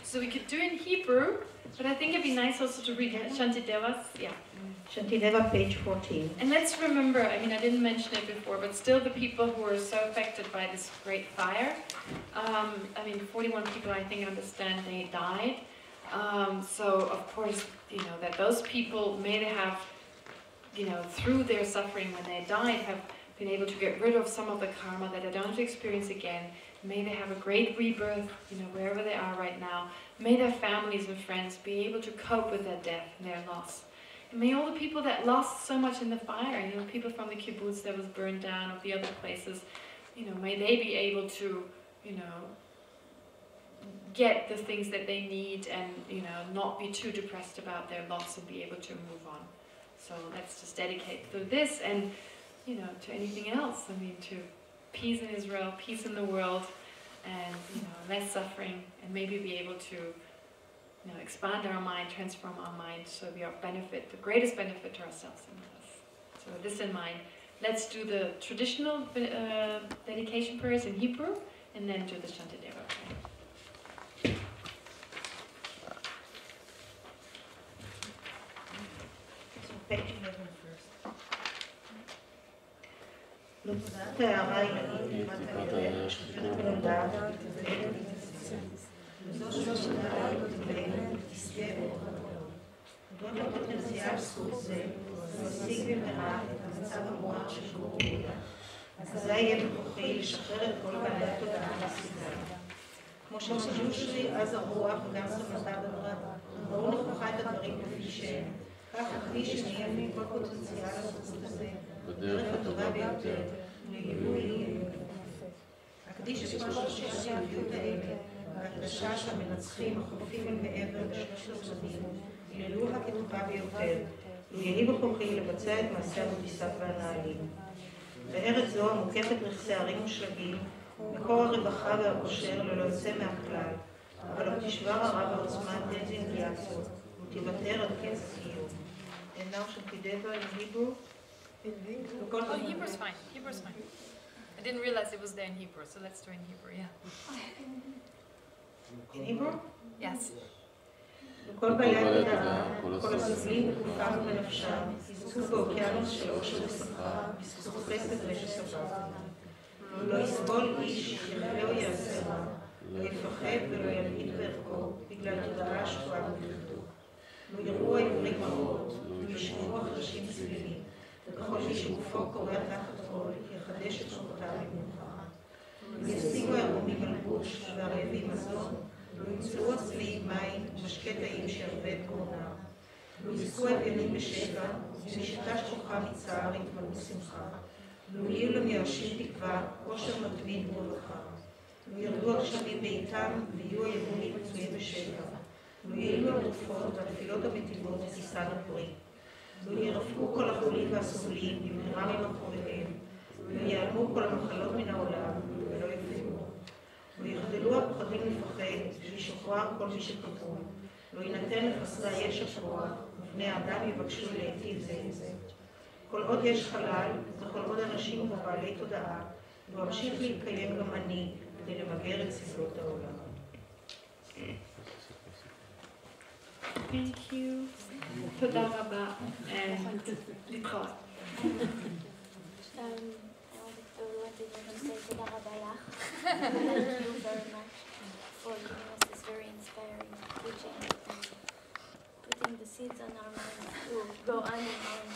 So we could do in Hebrew, but I think it'd be nice also to read Shantideva's, Shantideva, page 14. And let's remember, I didn't mention it before, but still the people who were so affected by this great fire, 41 people, I think, understand they died. So, of course, that those people may have, through their suffering when they died, have been able to get rid of some of the karma that they don't have to experience again. May they have a great rebirth, wherever they are right now. May their families and friends be able to cope with their death and their loss. And may all the people that lost so much in the fire, people from the kibbutz that was burned down, or the other places, may they be able to, get the things that they need, and, not be too depressed about their loss, and be able to move on. So let's just dedicate to this, and, to anything else. To peace in Israel, peace in the world, and, less suffering, and maybe be able to, expand our mind, transform our mind, so we are the greatest benefit to ourselves and others. So with this in mind, let's do the traditional dedication prayers in Hebrew, and then do the Shantideva prayer. So page 11 first. לא תודעת הערה עילאית, מה אתה יודע, שתפלת בלונדה, וזו שתודעה ותתבלן, ותשגה אור. הודות לפוטנציאל זכות זה, להשיג במהרה את המצב המואר של גורמיה. אזי יהיה בכוחי לשחרר את כל בעלי התודעה מהסגה. כמו שמג'ושרי אז הרוח וגם סמתה בדרה, ראו נכוחה את הדברים כפי שהם. כך הכלי שנהיה מכל פוטנציאל הזכות הזה, בדרך הטובה ביותר, ולגילוי יפה. הקדיש את כל השעשיות האלה, והקדשה של המנצחים החופים אל מעבר בשלושת הצדדים, יללוה כטובה ביותר, ויהי בכוחי לבצע את מעשה המטיסת והנעלים. בארץ זו המוקפת נכסי ערים ושלגים, מקור הרווחה והאושר ללא יוצא מהכלל, אבל לא תשבר הרע בעוצמת דזינגליאציות, ותיוותר עד קץ הקיום. And now Shantideva in Hebrew. Oh, Hebrew's fine. Hebrew's fine. I didn't realize it was there in Hebrew, so let's do it in Hebrew, yeah. In Hebrew? Yes. וכל בעלי התודעה, כל הסובלים בגופם ובנפשם, יזכו באוקיינוס של עושר ושמחה, בזכות חסד ושסבבה. לא יסבול איש, יחלה או יעשה רע, לא יפחד ולא ילעיט בערכו, בגלל תודעה שקועה בדחדות. לא יראו העברים מראות, לא ישמעו החרשים צלילים, וכל מי שגופו קורע תחת עול, יחדש את שורותיו במנוחה. לא ישיגו הערומים מלבוש, והרעבים מזון, לא ימצאו הצמאים מים, משקה טעים שירבה את גרונם. לו יזכו אביונים בשפע, ומשתש כוחם מצער יתמלאו שמחה. לו יהיו למיואשים תקווה, אושר מתמיד וברכה. לו ירדו הגשמים בעיתם, ויהיו היבולים מצויים בשפע. לו יהיו התרופות והתפילות המטיבות תישאנה פרי. לו ירפאו כל החולים והסובלים במהרה ממקוריהם. לו ייעלמו כל המחלות מן העולם, ולא יופיעו. לו יחדלו הפחדים לפחד, וישוחרר כל מי שפגעו. לא יינתן לחסרי הישע כוח, ובני האדם יבקשו להיטיב זה עם זה. כל עוד יש חלל, וכל עוד אנשים ובעלי תודעה, וממשיך להתקיים גם אני, כדי למגר את סבלות העולם. Thank you. תודה רבה. להתראות. I wanted to say תודה רבה לך. Thank you very much for giving us this very inspiring teaching and putting the seeds on our minds to go on and on